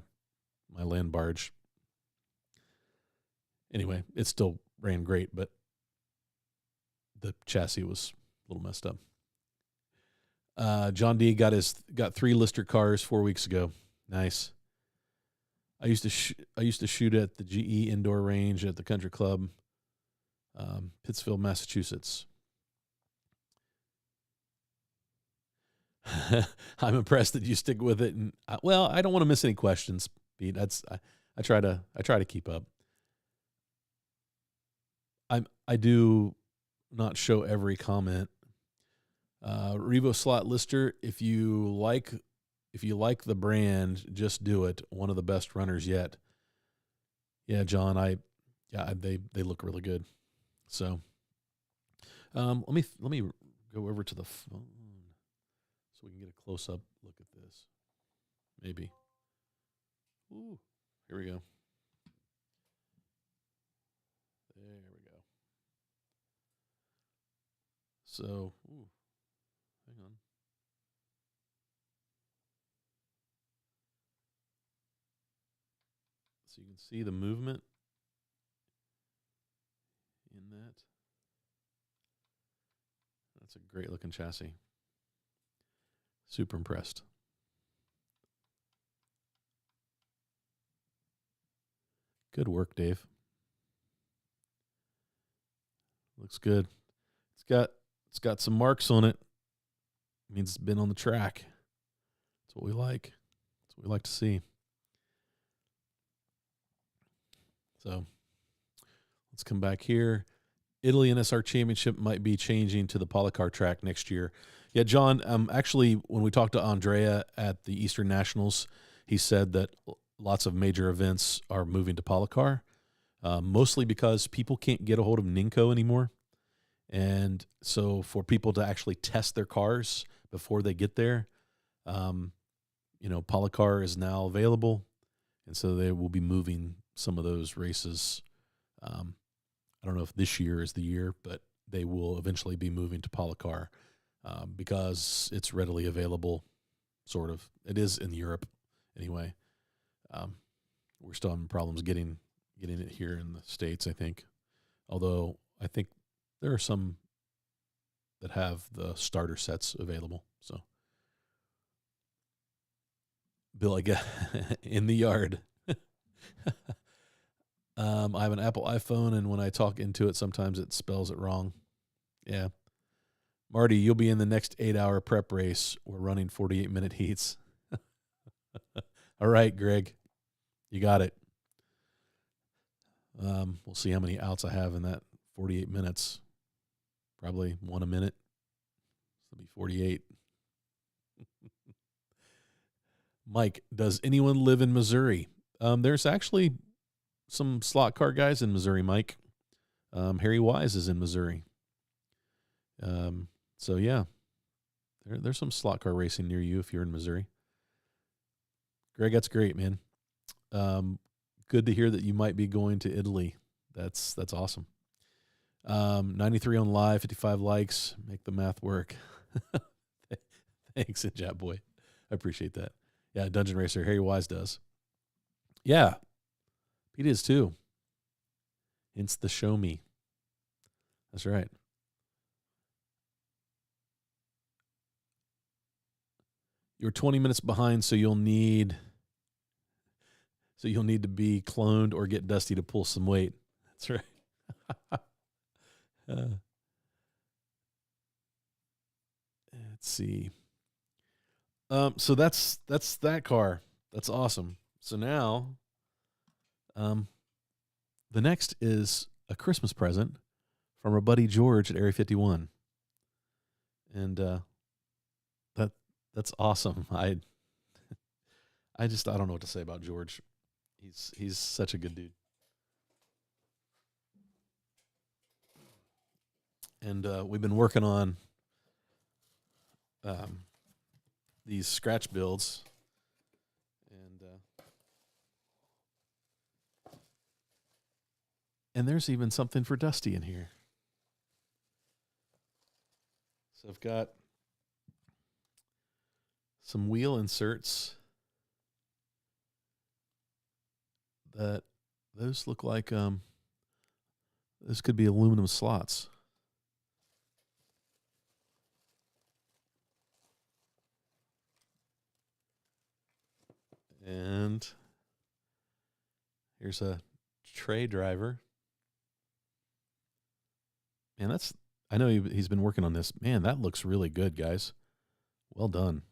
land barge. Anyway, it still ran great, but the chassis was a little messed up. John D got 3 Lister cars 4 weeks ago. Nice. I used to shoot at the GE indoor range at the country club, Pittsfield, Massachusetts. I'm impressed that you stick with it, and I don't want to miss any questions, Pete. I try to keep up. I do not show every comment. Revo Slot Lister, if you like the brand, just do it. One of the best runners yet. Yeah, John, they look really good. So, let me go over to the phone so we can get a close up look at this. Maybe. Ooh, here we go. There we go. So, hang on. So you can see the movement in that. That's a great looking chassis. Super impressed. Good work, Dave. Looks good. It's got some marks on it. Means it's been on the track. That's what we like. That's what we like to see. So let's come back here. Italy NSR Championship might be changing to the Polycar track next year. Yeah, John, actually, when we talked to Andrea at the Eastern Nationals, he said that lots of major events are moving to Polycar, mostly because people can't get a hold of Ninko anymore. And so for people to actually test their cars before they get there, Polycar is now available. And so they will be moving some of those races. I don't know if this year is the year, but they will eventually be moving to Polycar because it's readily available, sort of. It is in Europe anyway. We're still having problems getting it here in the States, I think. Although I think there are some that have the starter sets available. So, Bill, I guess, in the yard. I have an Apple iPhone, and when I talk into it, sometimes it spells it wrong. Yeah. Marty, you'll be in the next 8-hour prep race. We're running 48-minute heats. All right, Greg. You got it. We'll see how many outs I have in that 48 minutes. Probably 1 a minute. That'll be 48. Mike, does anyone live in Missouri? There's actually some slot car guys in Missouri, Mike. Harry Wise is in Missouri. So, yeah, there's some slot car racing near you if you're in Missouri. Greg, that's great, man. Good to hear that you might be going to Italy. That's awesome. 93 on live, 55 likes. Make the math work. Thanks, Jap Boy. I appreciate that. Yeah, Dungeon Racer. Harry Wise does. Yeah. Pete is too. Hence the show me. That's right. You're 20 minutes behind, so you'll need to be cloned or get Dusty to pull some weight. That's right. Let's see. So that's that car. That's awesome. So now, the next is a Christmas present from our buddy George at Area 51, and that's awesome. I don't know what to say about George. He's such a good dude. And we've been working on these scratch builds, and there's even something for Dusty in here. So I've got some wheel inserts that those look like this could be aluminum slots. And here's a tray driver. Man, I know he's been working on this. Man, that looks really good, guys. Well done.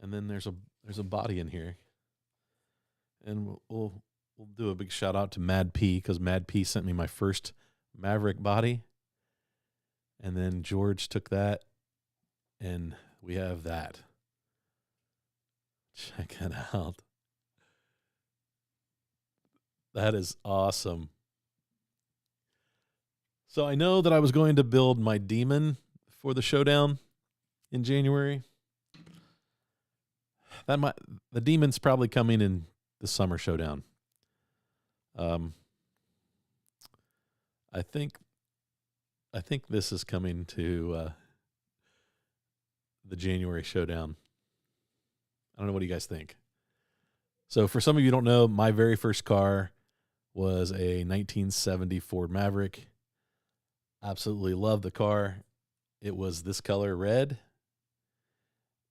And then there's a body in here. And we'll do a big shout out to Mad P, because Mad P sent me my first Maverick body. And then George took that, and we have that. Check it out. That is awesome. So I know that I was going to build my Demon for the showdown in January. The Demon's probably coming in the summer showdown. I think this is coming to the January showdown. I don't know, what do you guys think? So for some of you who don't know, my very first car was a 1970 Ford Maverick. Absolutely love the car. It was this color, red.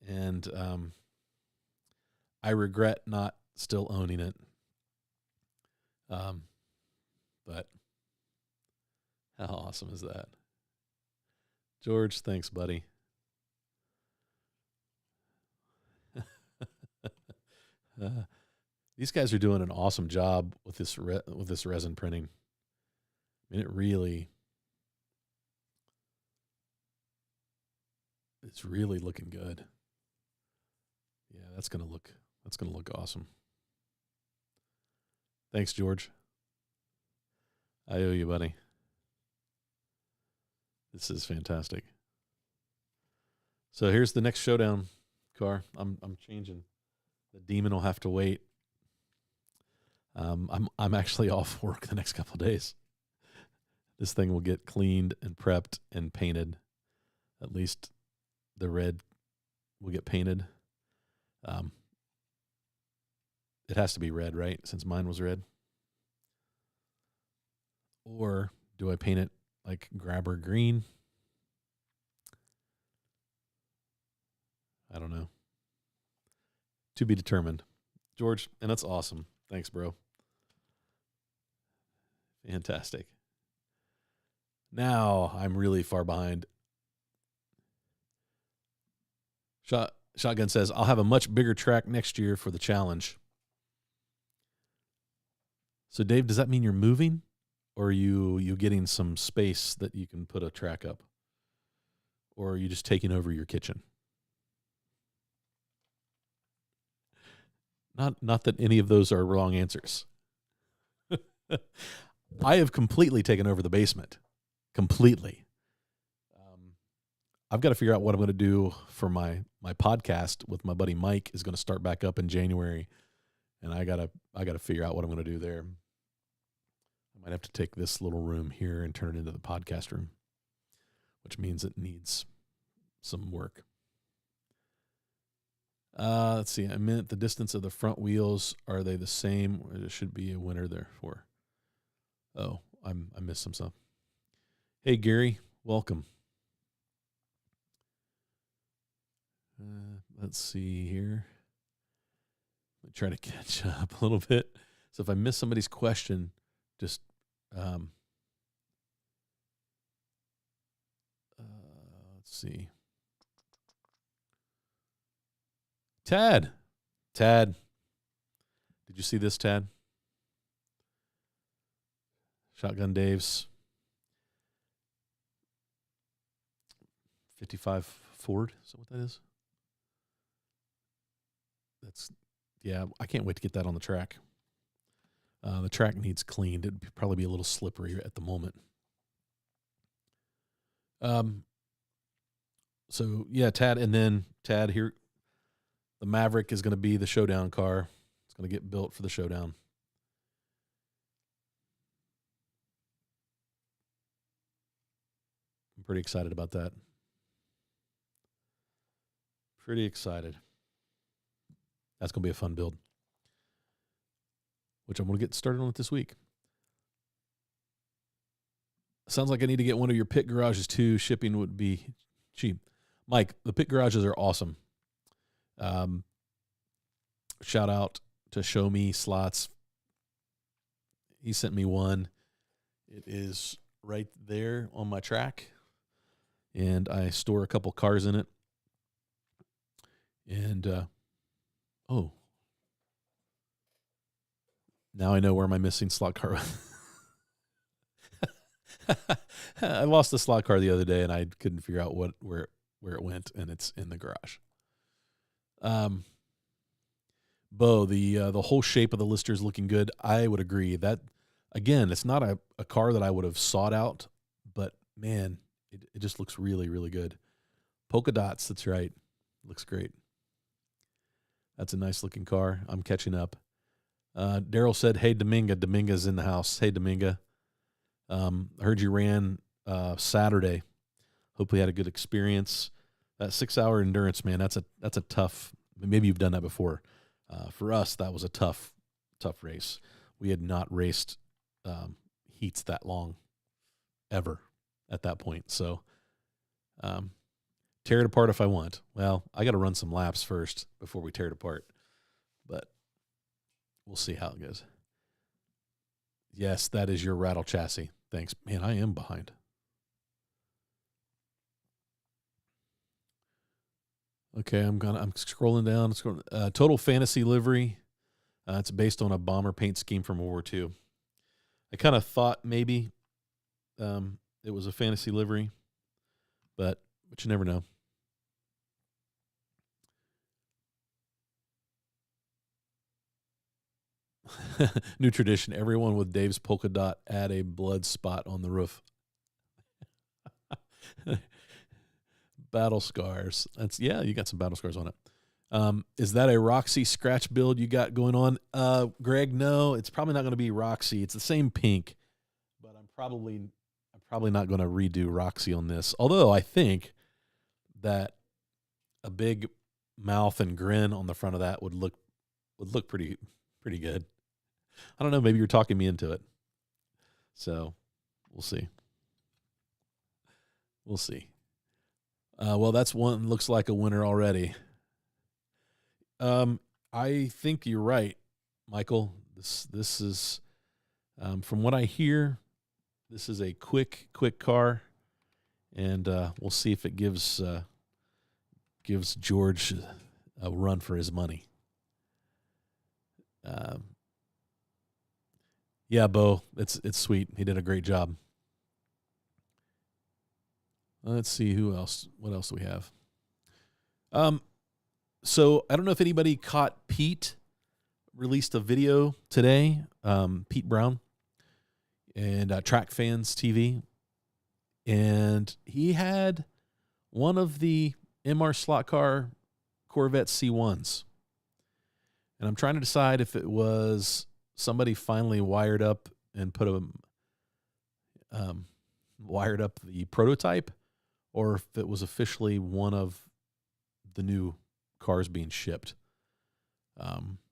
And I regret not still owning it. But how awesome is that? George, thanks, buddy. These guys are doing an awesome job with this resin printing. I mean, it's really looking good. Yeah, that's gonna look awesome. Thanks, George. I owe you, buddy. This is fantastic. So here's the next showdown car. I'm changing. The Demon will have to wait. I'm actually off work the next couple of days. This thing will get cleaned and prepped and painted. At least the red will get painted. It has to be red, right? Since mine was red. Or do I paint it like grabber green? I don't know. To be determined. George, and that's awesome. Thanks, bro. Fantastic. Now I'm really far behind. Shotgun says, I'll have a much bigger track next year for the challenge. So, Dave, does that mean you're moving? Or are you getting some space that you can put a track up? Or are you just taking over your kitchen? Not that any of those are wrong answers. I have completely taken over the basement. Completely. I've got to figure out what I'm going to do for my podcast with my buddy Mike is going to start back up in January, and I gotta figure out what I'm going to do there. I might have to take this little room here and turn it into the podcast room, which means it needs some work. Let's see. I meant the distance of the front wheels. Are they the same? Or there should be a winner there for. Oh, I missed some stuff. Hey, Gary, welcome. Let's see here. Let me try to catch up a little bit. So if I miss somebody's question, just let's see. Tad, did you see this, Tad? Shotgun Dave's 55 Ford. Is that what that is? Yeah, I can't wait to get that on the track. The track needs cleaned. It'd probably be a little slippery at the moment. So yeah, Tad, and then Tad here, the Maverick is going to be the showdown car. It's going to get built for the showdown. I'm pretty excited about that. Pretty excited. That's going to be a fun build, which I'm going to get started on it this week. Sounds like I need to get one of your pit garages too. Shipping would be cheap. Mike, the pit garages are awesome. Shout out to Show Me Slots. He sent me one. It is right there on my track, and I store a couple cars in it. And oh, now I know where my missing slot car was. I lost the slot car the other day, and I couldn't figure out where it went, and it's in the garage. Bo, the whole shape of the Lister is looking good. I would agree that, again, it's not a car that I would have sought out, but man, it just looks really, really good. Polka dots, that's right. Looks great. That's a nice looking car. I'm catching up. Daryl said, hey, Dominga. Dominga's in the house. Hey, Dominga. I heard you ran Saturday. Hope we had a good experience. That 6-hour endurance, man, that's a tough. Maybe you've done that before. For us, that was a tough race. We had not raced heats that long ever at that point. So tear it apart if I want. Well, I got to run some laps first before we tear it apart. But we'll see how it goes. Yes, that is your rattle chassis. Thanks. Man, I am behind. Okay, I'm scrolling down. Total Fantasy livery. It's based on a bomber paint scheme from World War II. I kind of thought maybe it was a fantasy livery, but you never know. New tradition. Everyone with Dave's polka dot add a blood spot on the roof. Battle scars. You got some battle scars on it. Is that a Roxy scratch build you got going on? Greg, no, it's probably not going to be Roxy. It's the same pink, but I'm probably not going to redo Roxy on this. Although I think that a big mouth and grin on the front of that would look pretty good. I don't know. Maybe you're talking me into it. So we'll see. Well, that's one looks like a winner already. I think you're right, Michael. This is, from what I hear, this is a quick car, and we'll see if it gives George a run for his money. Yeah, Bo, it's sweet. He did a great job. Let's see who else. What else do we have? So I don't know if anybody caught Pete released a video today. Pete Brown and Track Fans TV, and he had one of the MR slot car Corvette C1s, and I'm trying to decide if it was somebody finally wired up and put a wired up the prototype, or if it was officially one of the new cars being shipped.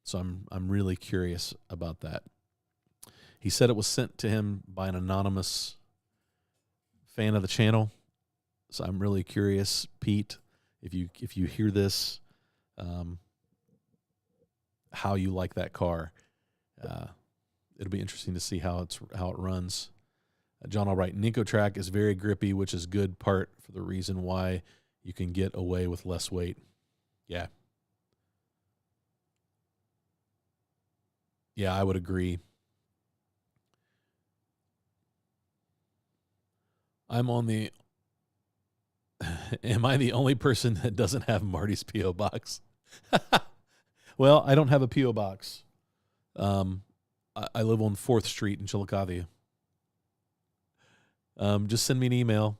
So I'm really curious about that. He said it was sent to him by an anonymous fan of the channel. So I'm really curious, Pete, if you hear this, how you like that car. It'll be interesting to see how it runs. John Albright, Ninko track is very grippy, which is good part for the reason why you can get away with less weight. Yeah. Yeah, I would agree. Am I the only person that doesn't have Marty's P.O. box? Well, I don't have a P.O. box. I live on 4th Street in Chillicothe. Just send me an email,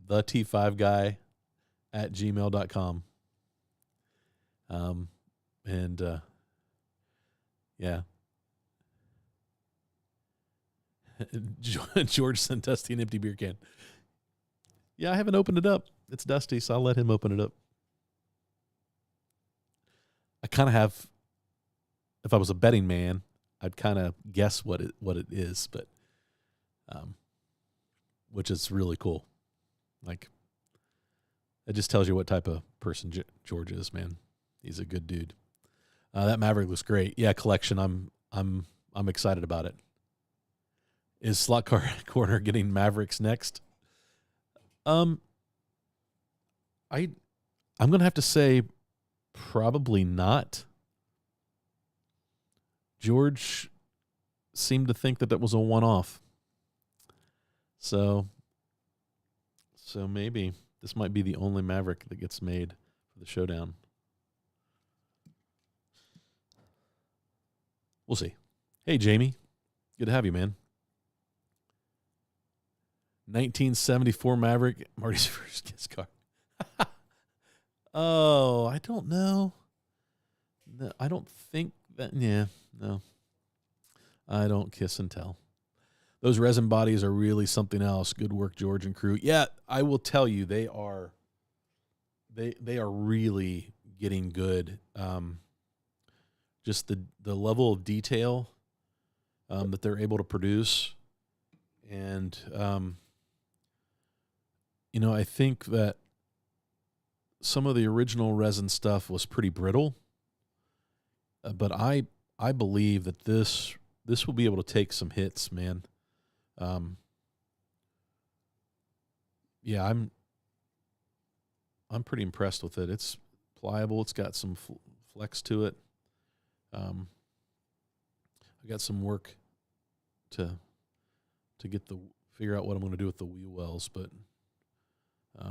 thet5guy@gmail.com. Yeah. George sent Dusty an empty beer can. Yeah, I haven't opened it up. It's Dusty, so I'll let him open it up. I kind of have, if I was a betting man, I'd kind of guess what it is, but which is really cool. Like, it just tells you what type of person George is, man. He's a good dude. That Maverick looks great. Yeah, collection. I'm excited about it. Is Slot Car Corner getting Mavericks next? I'm gonna have to say probably not. George seemed to think that was a one-off. So maybe this might be the only Maverick that gets made for the showdown. We'll see. Hey, Jamie. Good to have you, man. 1974 Maverick, Marty's first kiss car. Oh, I don't know. No, I don't think that. Yeah, no. I don't kiss and tell. Those resin bodies are really something else. Good work, George and crew. Yeah, I will tell you, they are really getting good. Just the level of detail that they're able to produce, and I think that some of the original resin stuff was pretty brittle, but I believe that this will be able to take some hits, man. Yeah, I'm pretty impressed with it. It's pliable. It's got some flex to it. I got some work to figure out what I'm going to do with the wheel wells, but I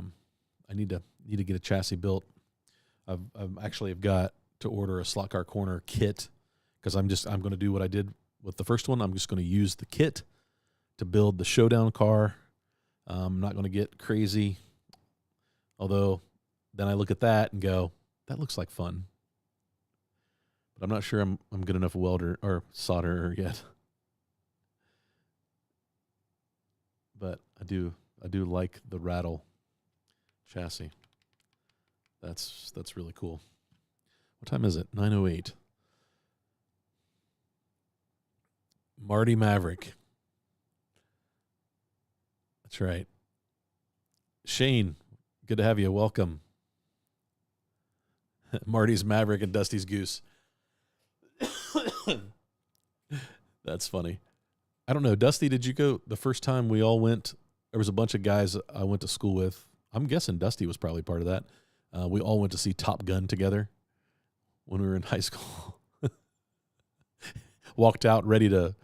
need to get a chassis built. I've got to order a slot car corner kit, because I'm going to do what I did with the first one. I'm just going to use the kit to build the showdown car. I'm not going to get crazy, although then I look at that and go, that looks like fun. But I'm not sure I'm good enough welder or solderer yet. But I do like the rattle chassis. That's really cool. What time is it? 9:08. Marty Maverick. That's right. Shane, good to have you. Welcome. Marty's Maverick and Dusty's Goose. That's funny. I don't know. Dusty, did you go the first time we all went? There was a bunch of guys I went to school with. I'm guessing Dusty was probably part of that. We all went to see Top Gun together when we were in high school. walked out ready to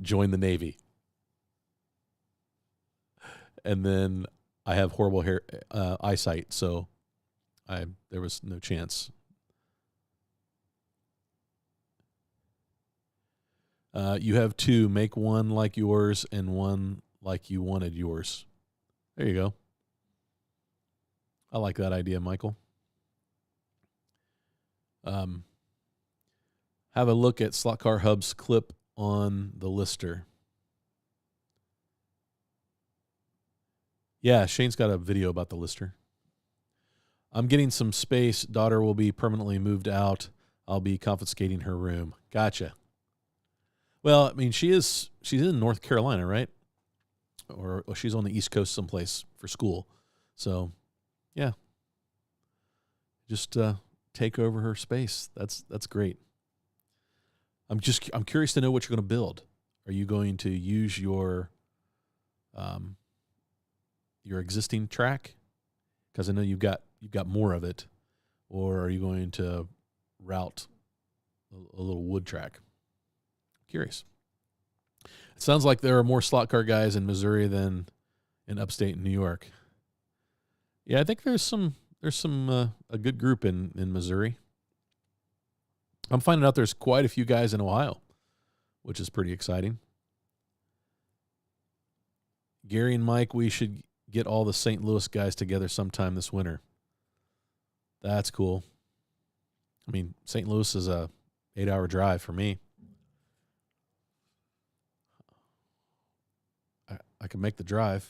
join the Navy. And then I have horrible eyesight, so there was no chance. You have two. Make one like yours and one like you wanted yours. There you go. I like that idea, Michael. Have a look at Slot Car Hub's clip on the lister. Yeah, Shane's got a video about the lister. I'm getting some space. Daughter will be permanently moved out. I'll be confiscating her room. Gotcha. Well, I mean, she's in North Carolina, right? Or she's on the East Coast someplace for school. So, yeah. Just take over her space. That's great. I'm curious to know what you're going to build. Are you going to use your existing track? Because I know you've got more of it, or are you going to route a little wood track? Curious. It sounds like there are more slot car guys in Missouri than in upstate New York. Yeah, I think there's a good group in Missouri. I'm finding out there's quite a few guys in Ohio, which is pretty exciting. Gary and Mike, we should get all the St. Louis guys together sometime this winter. That's cool. I mean, St. Louis is a 8-hour drive for me. I could make the drive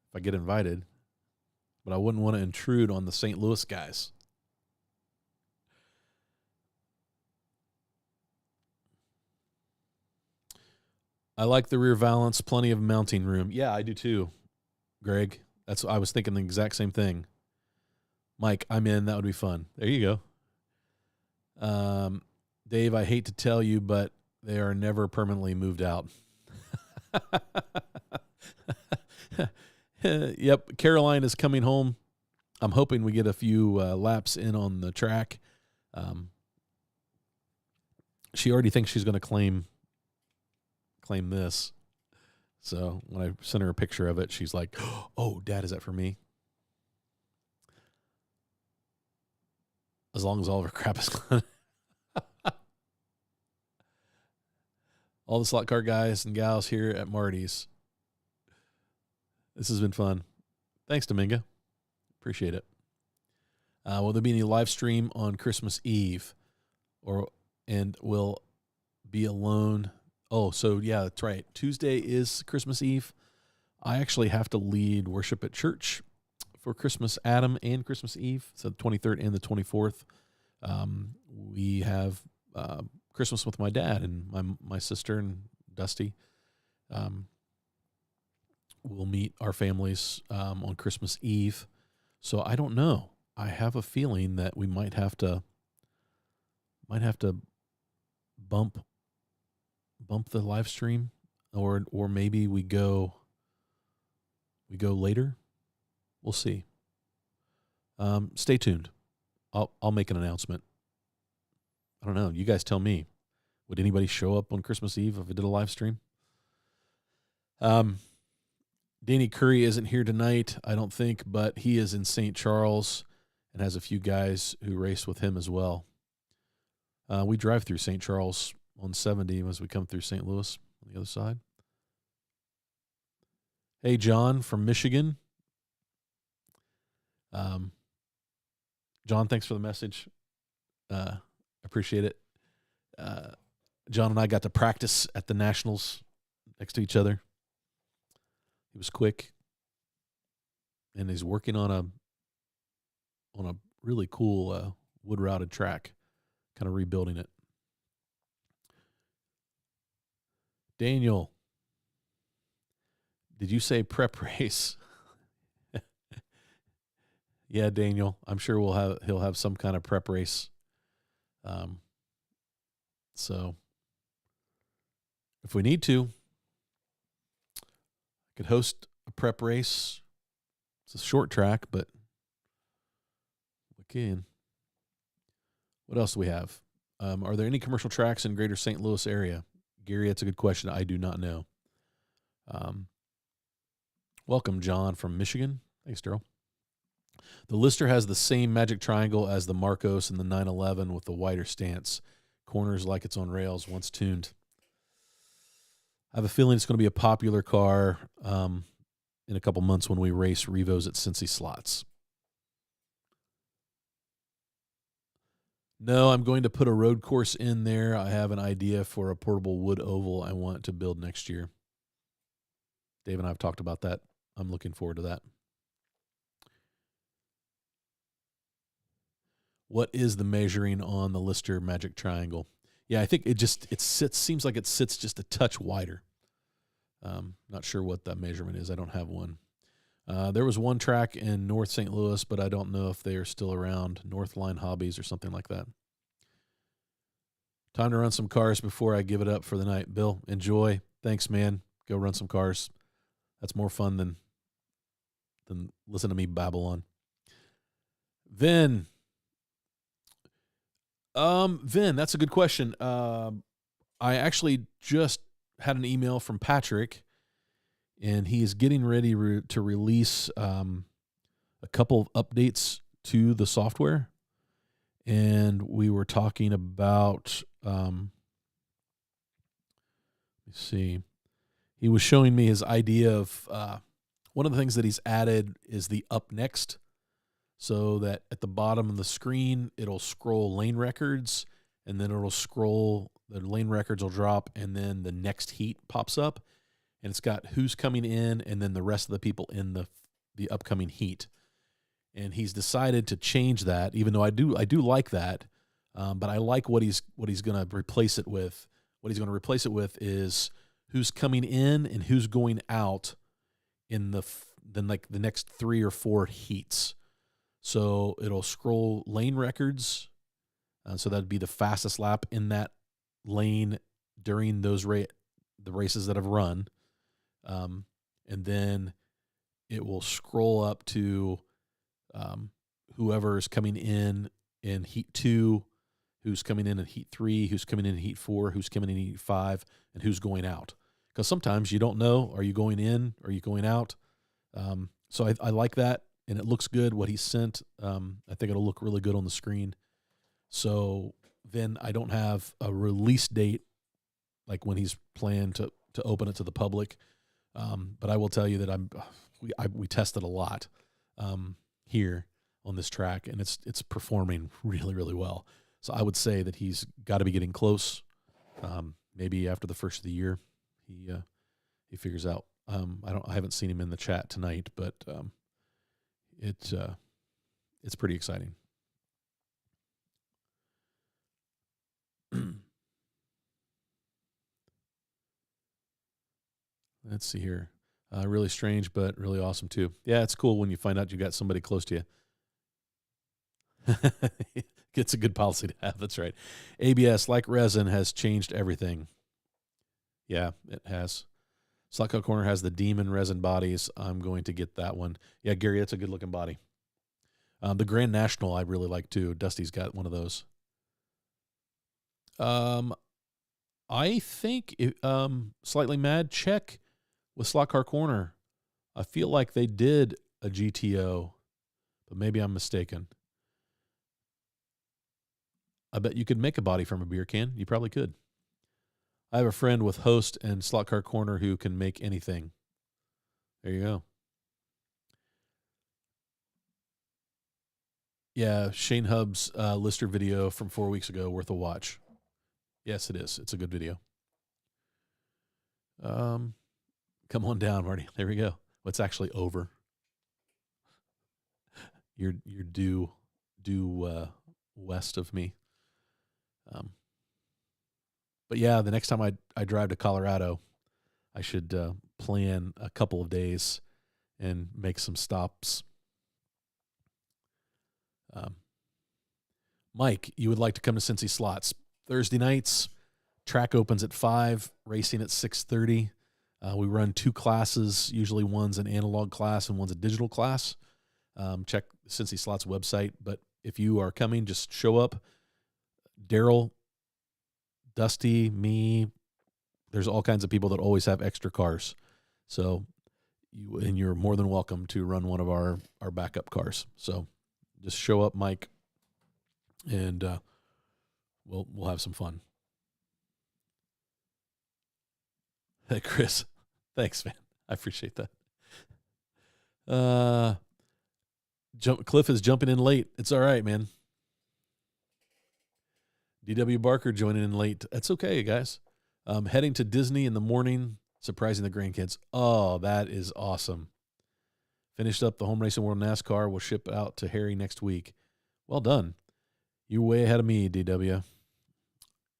if I get invited, but I wouldn't want to intrude on the St. Louis guys. I like the rear valance, plenty of mounting room. Yeah, I do too, Greg. I was thinking the exact same thing. Mike, I'm in. That would be fun. There you go. Dave, I hate to tell you, but they are never permanently moved out. Yep, Caroline is coming home. I'm hoping we get a few laps in on the track. She already thinks she's going to claim this. So when I sent her a picture of it, she's like, "Oh, Dad, is that for me?" As long as all of her crap is gone. All the slot car guys and gals here at Marty's. This has been fun. Thanks, Dominga. Appreciate it. Will there be any live stream on Christmas Eve, and will be alone? Oh, so yeah, that's right. Tuesday is Christmas Eve. I actually have to lead worship at church for Christmas Adam and Christmas Eve, so the 23rd and the 24th. We have Christmas with my dad and my sister and Dusty. We'll meet our families on Christmas Eve. So I don't know. I have a feeling that we might have to bump the live stream, or maybe we go later. We'll see. Stay tuned. I'll make an announcement. I don't know. You guys tell me. Would anybody show up on Christmas Eve if I did a live stream? Danny Curry isn't here tonight, I don't think, but he is in St. Charles and has a few guys who race with him as well. We drive through St. Charles on 70 as we come through St. Louis on the other side. Hey, John from Michigan. John, thanks for the message. Appreciate it. John and I got to practice at the Nationals next to each other. He was quick, and he's working on a really cool wood routed track, kind of rebuilding it. Daniel, did you say prep race? Yeah, Daniel, I'm sure he'll have some kind of prep race. So if we need to, I could host a prep race. It's a short track, but we can. What else do we have? Are there any commercial tracks in greater St. Louis area? Gary, that's a good question. I do not know. Welcome, John from Michigan. Thanks, Daryl. The Lister has the same magic triangle as the Marcos and the 911 with the wider stance. Corners like it's on rails once tuned. I have a feeling it's going to be a popular car in a couple months when we race Revos at Cincy Slots. No, I'm going to put a road course in there. I have an idea for a portable wood oval I want to build next year. Dave and I have talked about that. I'm looking forward to that. What is the measuring on the Lister Magic Triangle? Yeah, I think it seems like it sits just a touch wider. Not sure what that measurement is. I don't have one. There was one track in North St. Louis, but I don't know if they are still around. Northline Hobbies or something like that. Time to run some cars before I give it up for the night. Bill, enjoy. Thanks, man. Go run some cars. That's more fun than listen to me babble on. Vin, that's a good question. I actually just had an email from Patrick, and he is getting ready to release a couple of updates to the software. And we were talking about, let me see. He was showing me his idea of one of the things that he's added is the up next, so that at the bottom of the screen, it'll scroll lane records, and then it'll scroll, the lane records will drop, and then the next heat pops up, and it's got who's coming in and then the rest of the people in the upcoming heat. And he's decided to change that, even though I do like that, but I like what he's going to replace it with. What he's going to replace it with is who's coming in and who's going out in the next 3 or 4 heats. So it'll scroll lane records, so that'd be the fastest lap in that lane during those the races that have run, and then it will scroll up to whoever is coming in heat 2, who's coming in heat 3, who's coming in heat 4, who's coming in heat 5, and who's going out. Because sometimes you don't know, are you going in, are you going out? So I like that. And it looks good, what he sent. I think it'll look really good on the screen. So then I don't have a release date, like when he's planned to open it to the public. But I will tell you that we tested a lot here on this track, and it's performing really, really well. So I would say that he's got to be getting close. Maybe after the first of the year, he figures out. I haven't seen him in the chat tonight, but it's pretty exciting. Let's see here. Really strange, but really awesome too. Yeah, it's cool when you find out you got somebody close to you. It's a good policy to have. That's right. ABS, like resin, has changed everything. Yeah, it has. Slot Car Corner has the Demon resin bodies. I'm going to get that one. Yeah, Gary, that's a good looking body. The Grand National I really like too. Dusty's got one of those. I think Slightly Mad, check with Slot Car Corner. I feel like they did a GTO, but maybe I'm mistaken. I bet you could make a body from a beer can. You probably could. I have a friend with Host and Slot Car Corner who can make anything. There you go. Yeah, Shane Hubb's Lister video from 4 weeks ago, worth a watch. Yes, it is. It's a good video. Come on down, Marty. There we go. Well, it's actually over. You're due west of me. But yeah, the next time I drive to Colorado, I should plan a couple of days and make some stops. Mike, you would like to come to Cincy Slots Thursday nights. Track opens at 5, racing at 6:30. We run 2 classes. Usually one's an analog class and one's a digital class. Check Cincy Slots website. But if you are coming, just show up. Daryl Dusty, me. There's all kinds of people that always have extra cars. So you're more than welcome to run one of our backup cars. So just show up, Mike, and we'll have some fun. Hey, Chris, thanks, man. I appreciate that. Cliff is jumping in late. It's all right, man. DW Barker joining in late. That's okay, guys. Heading to Disney in the morning, surprising the grandkids. Oh, that is awesome. Finished up the Home Racing World NASCAR. We'll ship out to Harry next week. Well done. You're way ahead of me, DW.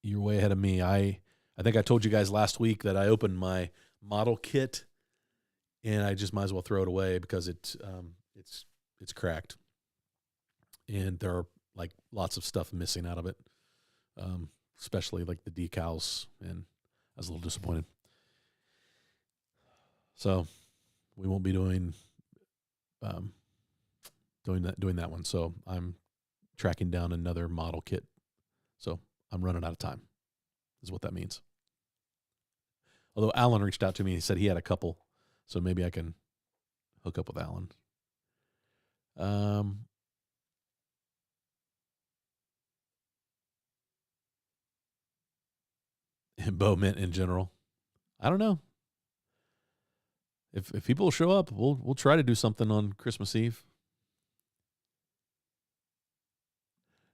You're way ahead of me. I think I told you guys last week that I opened my model kit, and I just might as well throw it away because it's cracked, and there are like lots of stuff missing out of it, especially like the decals, and I was a little disappointed. So we won't be doing that one. So I'm tracking down another model kit. So I'm running out of time, is what that means. Although Alan reached out to me, he said he had a couple, so maybe I can hook up with Alan. Bo Mint in general, I don't know. If people show up, we'll try to do something on Christmas Eve.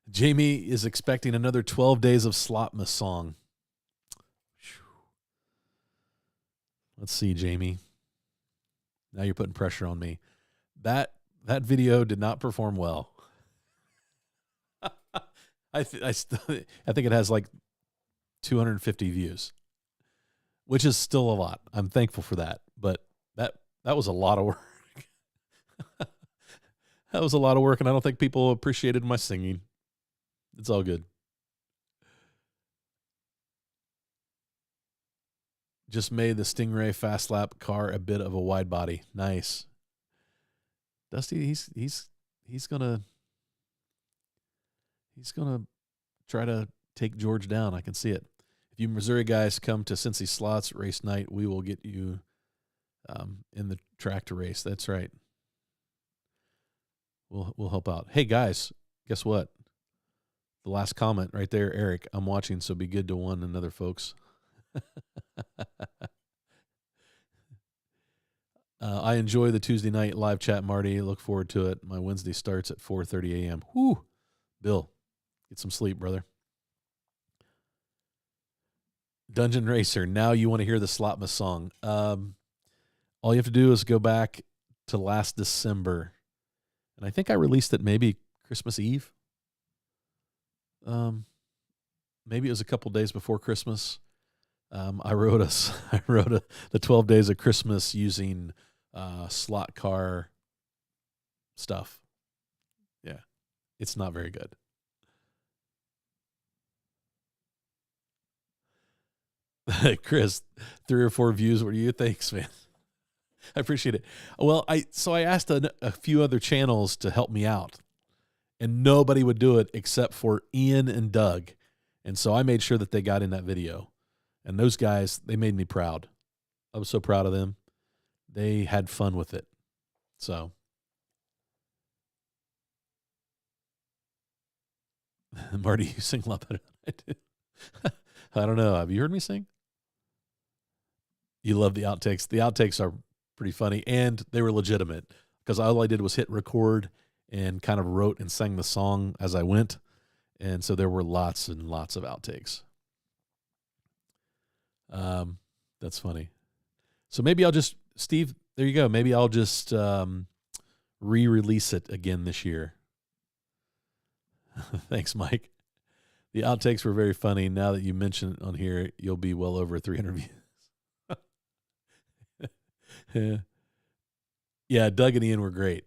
Jamie is expecting another 12 days of Slotmas song. Let's see, Jamie. Now you're putting pressure on me. That video did not perform well. I think it has like 250 views, which is still a lot. I'm thankful for that, but that was a lot of work. That was a lot of work, and I don't think people appreciated my singing. It's all good. Just made the Stingray Fast Lap car a bit of a wide body. Nice. Dusty, he's gonna try to take George down. I can see it. If you Missouri guys come to Cincy Slots race night, we will get you in the tractor race. That's right. We'll help out. Hey guys, guess what? The last comment right there, Eric. I'm watching, so be good to one another, folks. I enjoy the Tuesday night live chat, Marty. Look forward to it. My Wednesday starts at 4:30 a.m. Whoo, Bill, get some sleep, brother. Dungeon Racer. Now you want to hear the Slotmas song. All you have to do is go back to last December, and I think I released it maybe Christmas Eve. Maybe it was a couple days before Christmas. I wrote the 12 days of Christmas using slot car stuff. Yeah, it's not very good. Chris, 3 or 4 views. What do you think, man? I appreciate it. Well, I asked a few other channels to help me out, and nobody would do it except for Ian and Doug. And so I made sure that they got in that video. And those guys, they made me proud. I was so proud of them. They had fun with it. So Marty, you sing a lot better than I do. I don't know. Have you heard me sing? You love the outtakes. The outtakes are pretty funny, and they were legitimate because all I did was hit record and kind of wrote and sang the song as I went. And so there were lots and lots of outtakes. That's funny. So maybe I'll just, Steve, there you go. Maybe I'll just re-release it again this year. Thanks, Mike. The outtakes were very funny. Now that you mention it on here, you'll be well over 300 views. Yeah, Doug and Ian were great.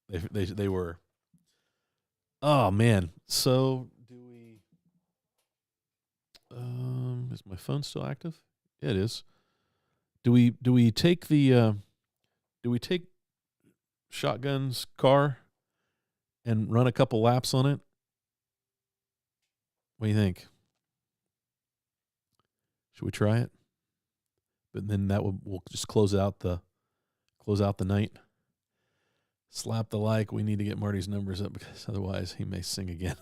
They were. Oh man. So do we? Is my phone still active? Yeah, it is. Do we take the? Do we take Shotgun's car and run a couple laps on it? What do you think? Should we try it? But then we'll just close out the night. Slap the like. We need to get Marty's numbers up because otherwise he may sing again.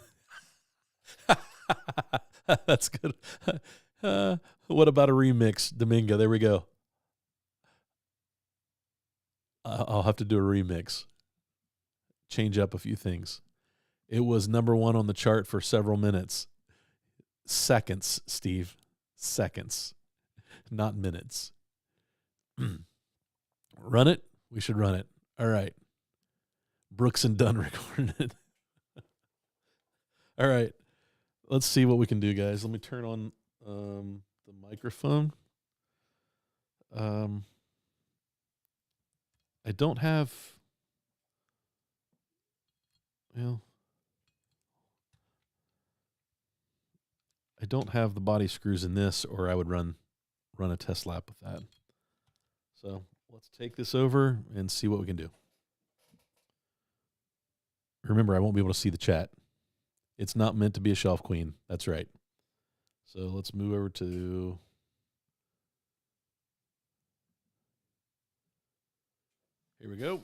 That's good. What about a remix, Domingo? There we go. I'll have to do a remix. Change up a few things. It was number 1 on the chart for several minutes. Seconds, Steve. Seconds. Not minutes. Run it? We should run it. All right. Brooks and Dunn recorded it. All right. Let's see what we can do, guys. Let me turn on the microphone. I don't have... Well... I don't have the body screws in this, or I would run a test lap with that. So let's take this over and see what we can do. Remember, I won't be able to see the chat. It's not meant to be a shelf queen. That's right. So let's move over to... Here we go.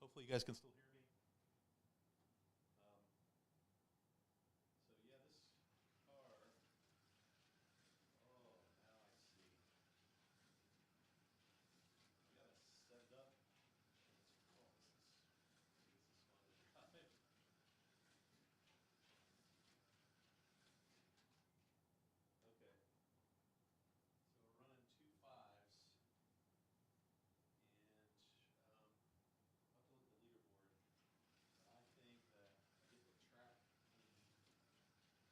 Hopefully you guys can still hear me. So yeah, this car. Oh, now I see. I gotta set it up. Oh, this is fun to drive. Okay. So we're running 2.5s, and I'll have to look at the leaderboard. But I think that I get the track clean, the tires clean. We've got a lot more in this car. There we go.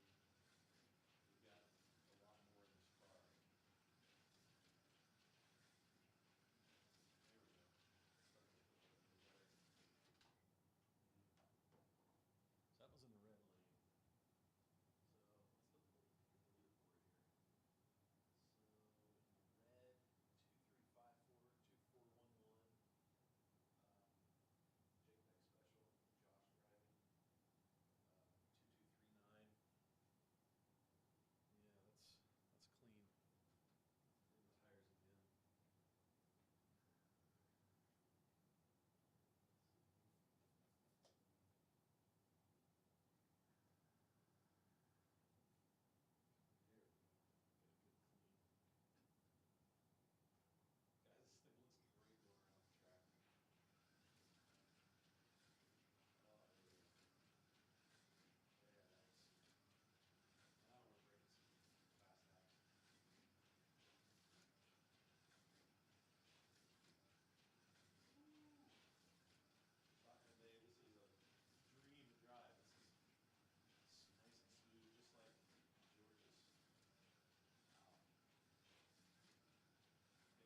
Start to look a little better. So that was in the red lane. So let's look at the leaderboard here. So in red, 2354, 2411. Jake Beck special, Josh driving, 2239. Yeah, that's clean. Clean the tires again. There we go. Get a good clean. Guys, this thing looks great going around the track. Oh, there we go. Very nice. And I don't want to break it fast out. Shotgun Dave, this is a dream to drive. This is nice and smooth, just like George's. Wow.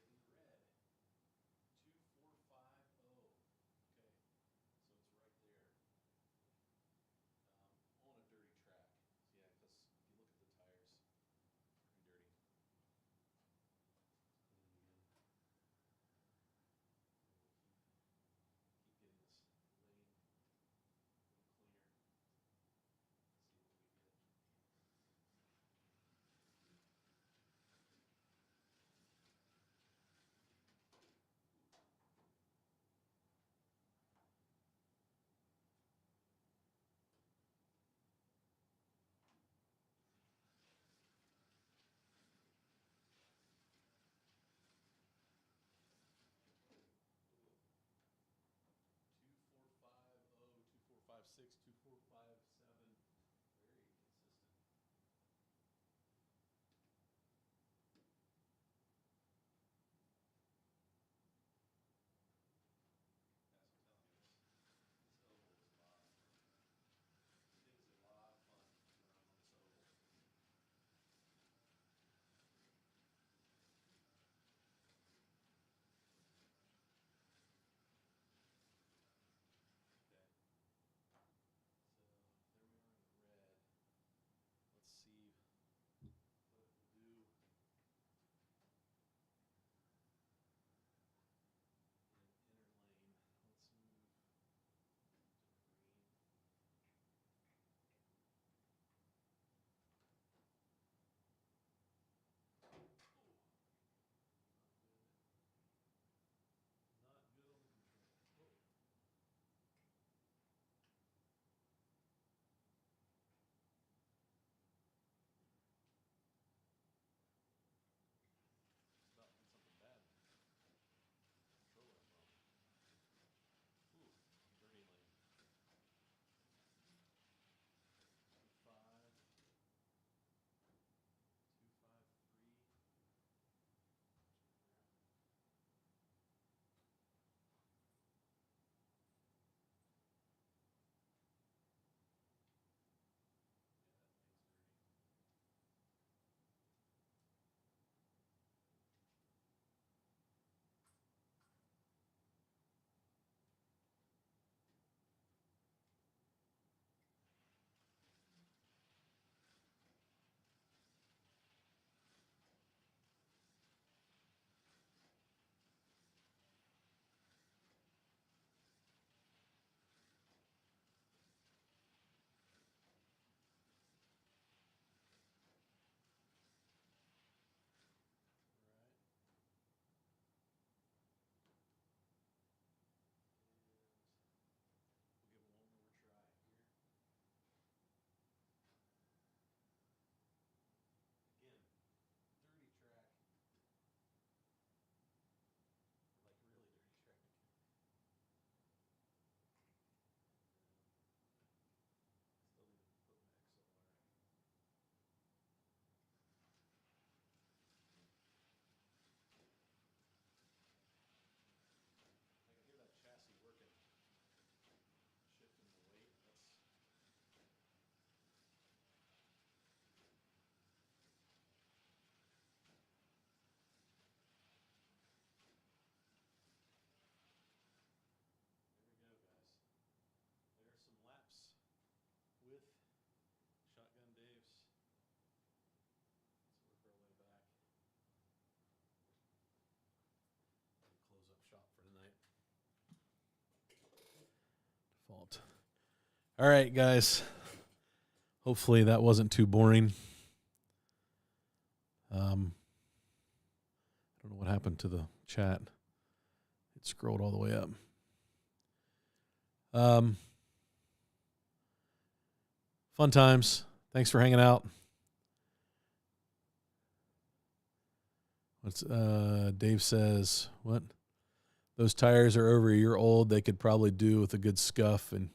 Getting red. 2450. Okay, so it's right there. On a dirty track. So yeah, because if you look at the tires, pretty dirty. Clean them again. We'll keep getting this lane a little cleaner. See what we get. 2450, 2456, 2457. Very consistent. That's what I'm telling you. This oval is a lot of fun. It is a lot of fun when I'm on this oval. Okay. out. All right, guys. Hopefully that wasn't too boring. I don't know what happened to the chat. It scrolled all the way up. Fun times. Thanks for hanging out. What's Dave says, what? Those tires are over a year old. They could probably do with a good scuff and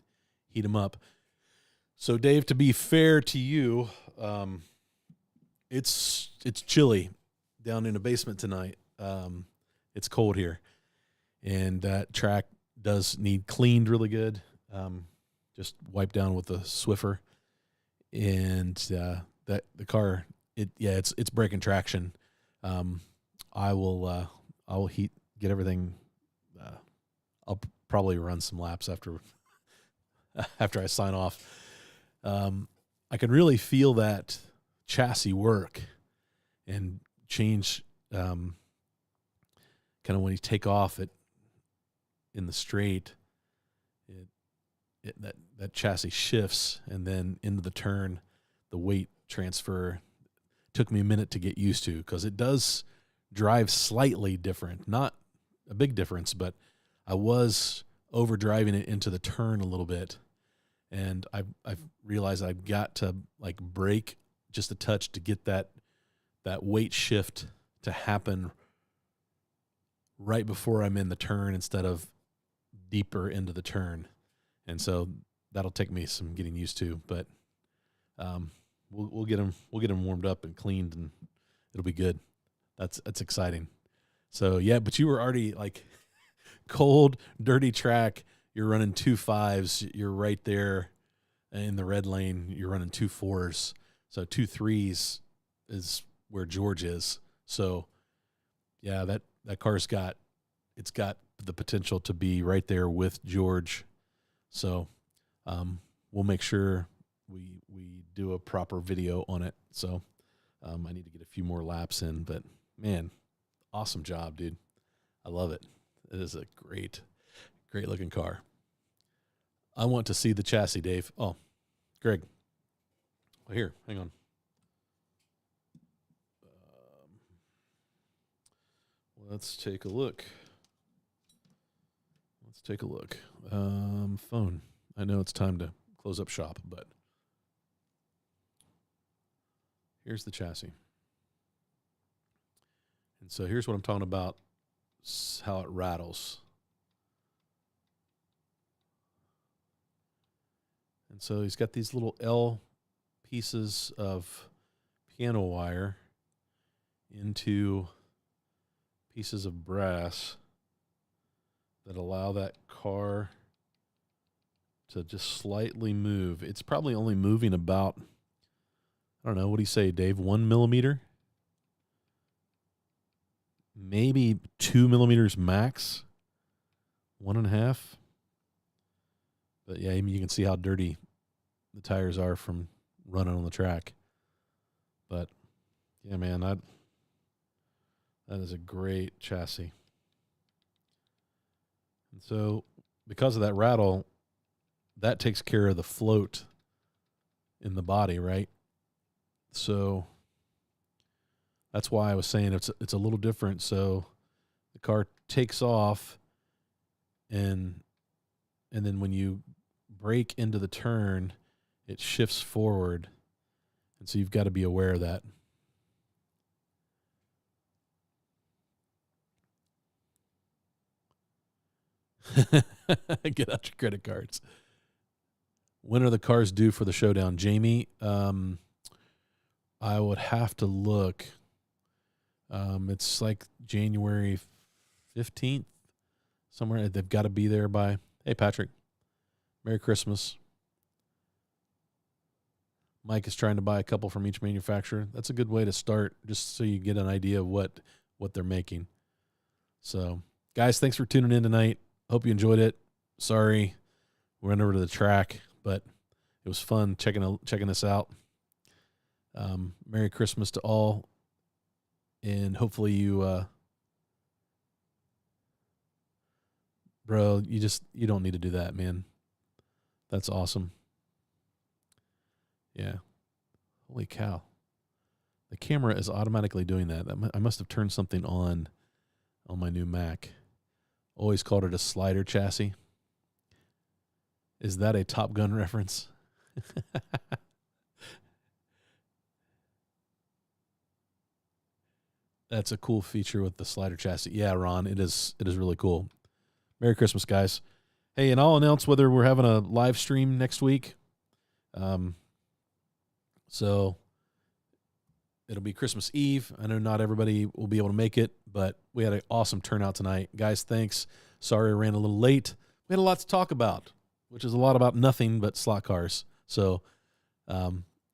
heat them up. So, Dave, to be fair to you, it's chilly down in the basement tonight. It's cold here, and that track does need cleaned really good. Just wipe down with a Swiffer, and that the car, it's breaking traction. I will get everything. I'll probably run some laps after I sign off. I can really feel that chassis work and change. Kind of when you take off it in the straight, that chassis shifts, and then into the turn, the weight transfer took me a minute to get used to, because it does drive slightly different, not a big difference, but I was overdriving it into the turn a little bit, and I've realized I've got to like brake just a touch to get that weight shift to happen right before I'm in the turn instead of deeper into the turn. And so that'll take me some getting used to, but we'll get them warmed up and cleaned, and it'll be good. That's exciting. So yeah, but you were already like cold, dirty track. You're running 2.5s. You're right there in the red lane. You're running 2.4s. So 2.3s is where George is. So yeah, that car's got the potential to be right there with George. So we'll make sure we do a proper video on it. So I need to get a few more laps in, but man, awesome job, dude. I love it. It is a great looking car. I want to see the chassis, Dave. Oh, Greg. Here, hang on. Let's take a look. Phone. I know it's time to close up shop, but here's the chassis. And so here's what I'm talking about, how it rattles. And so he's got these little L pieces of piano wire into pieces of brass that allow that car to just slightly move. It's probably only moving about, I don't know, what do you say, Dave? 1 millimeter? Maybe 2 millimeters max. 1.5. But yeah, I mean, you can see how dirty the tires are from running on the track. But yeah, man, that is a great chassis. And so because of that rattle, that takes care of the float in the body, right? So that's why I was saying it's a little different. So the car takes off, and then when you brake into the turn, it shifts forward. And so you've got to be aware of that. Get out your credit cards. When are the cars due for the showdown, Jamie? I would have to look. It's like January 15th, somewhere. They've got to be there by. Hey, Patrick. Merry Christmas. Mike is trying to buy a couple from each manufacturer. That's a good way to start, just so you get an idea of what they're making. So, guys, thanks for tuning in tonight. Hope you enjoyed it. Sorry we went over to the track, but it was fun checking this out. Merry Christmas to all, and hopefully you, bro, you don't need to do that, man. That's awesome. Yeah. Holy cow. The camera is automatically doing that. I must have turned something on my new Mac. Always called it a slider chassis. Is that a Top Gun reference? That's a cool feature with the slider chassis. Yeah, Ron, it is really cool. Merry Christmas, guys. Hey, and I'll announce whether we're having a live stream next week. So it'll be Christmas Eve. I know not everybody will be able to make it, but we had an awesome turnout tonight. Guys, thanks. Sorry I ran a little late. We had a lot to talk about, which is a lot about nothing but slot cars. So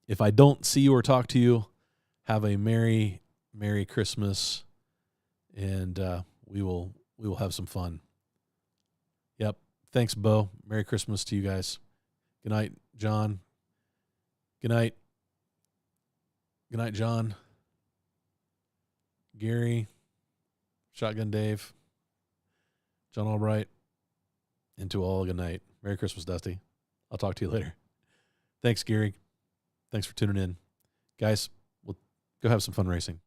if I don't see you or talk to you, have a Merry Christmas, and we will have some fun. Yep. Thanks, Bo. Merry Christmas to you guys. Good night, John. Good night. Good night, John. Gary. Shotgun Dave. John Albright. And to all, good night. Merry Christmas, Dusty. I'll talk to you later. Thanks, Gary. Thanks for tuning in. Guys, we'll go have some fun racing.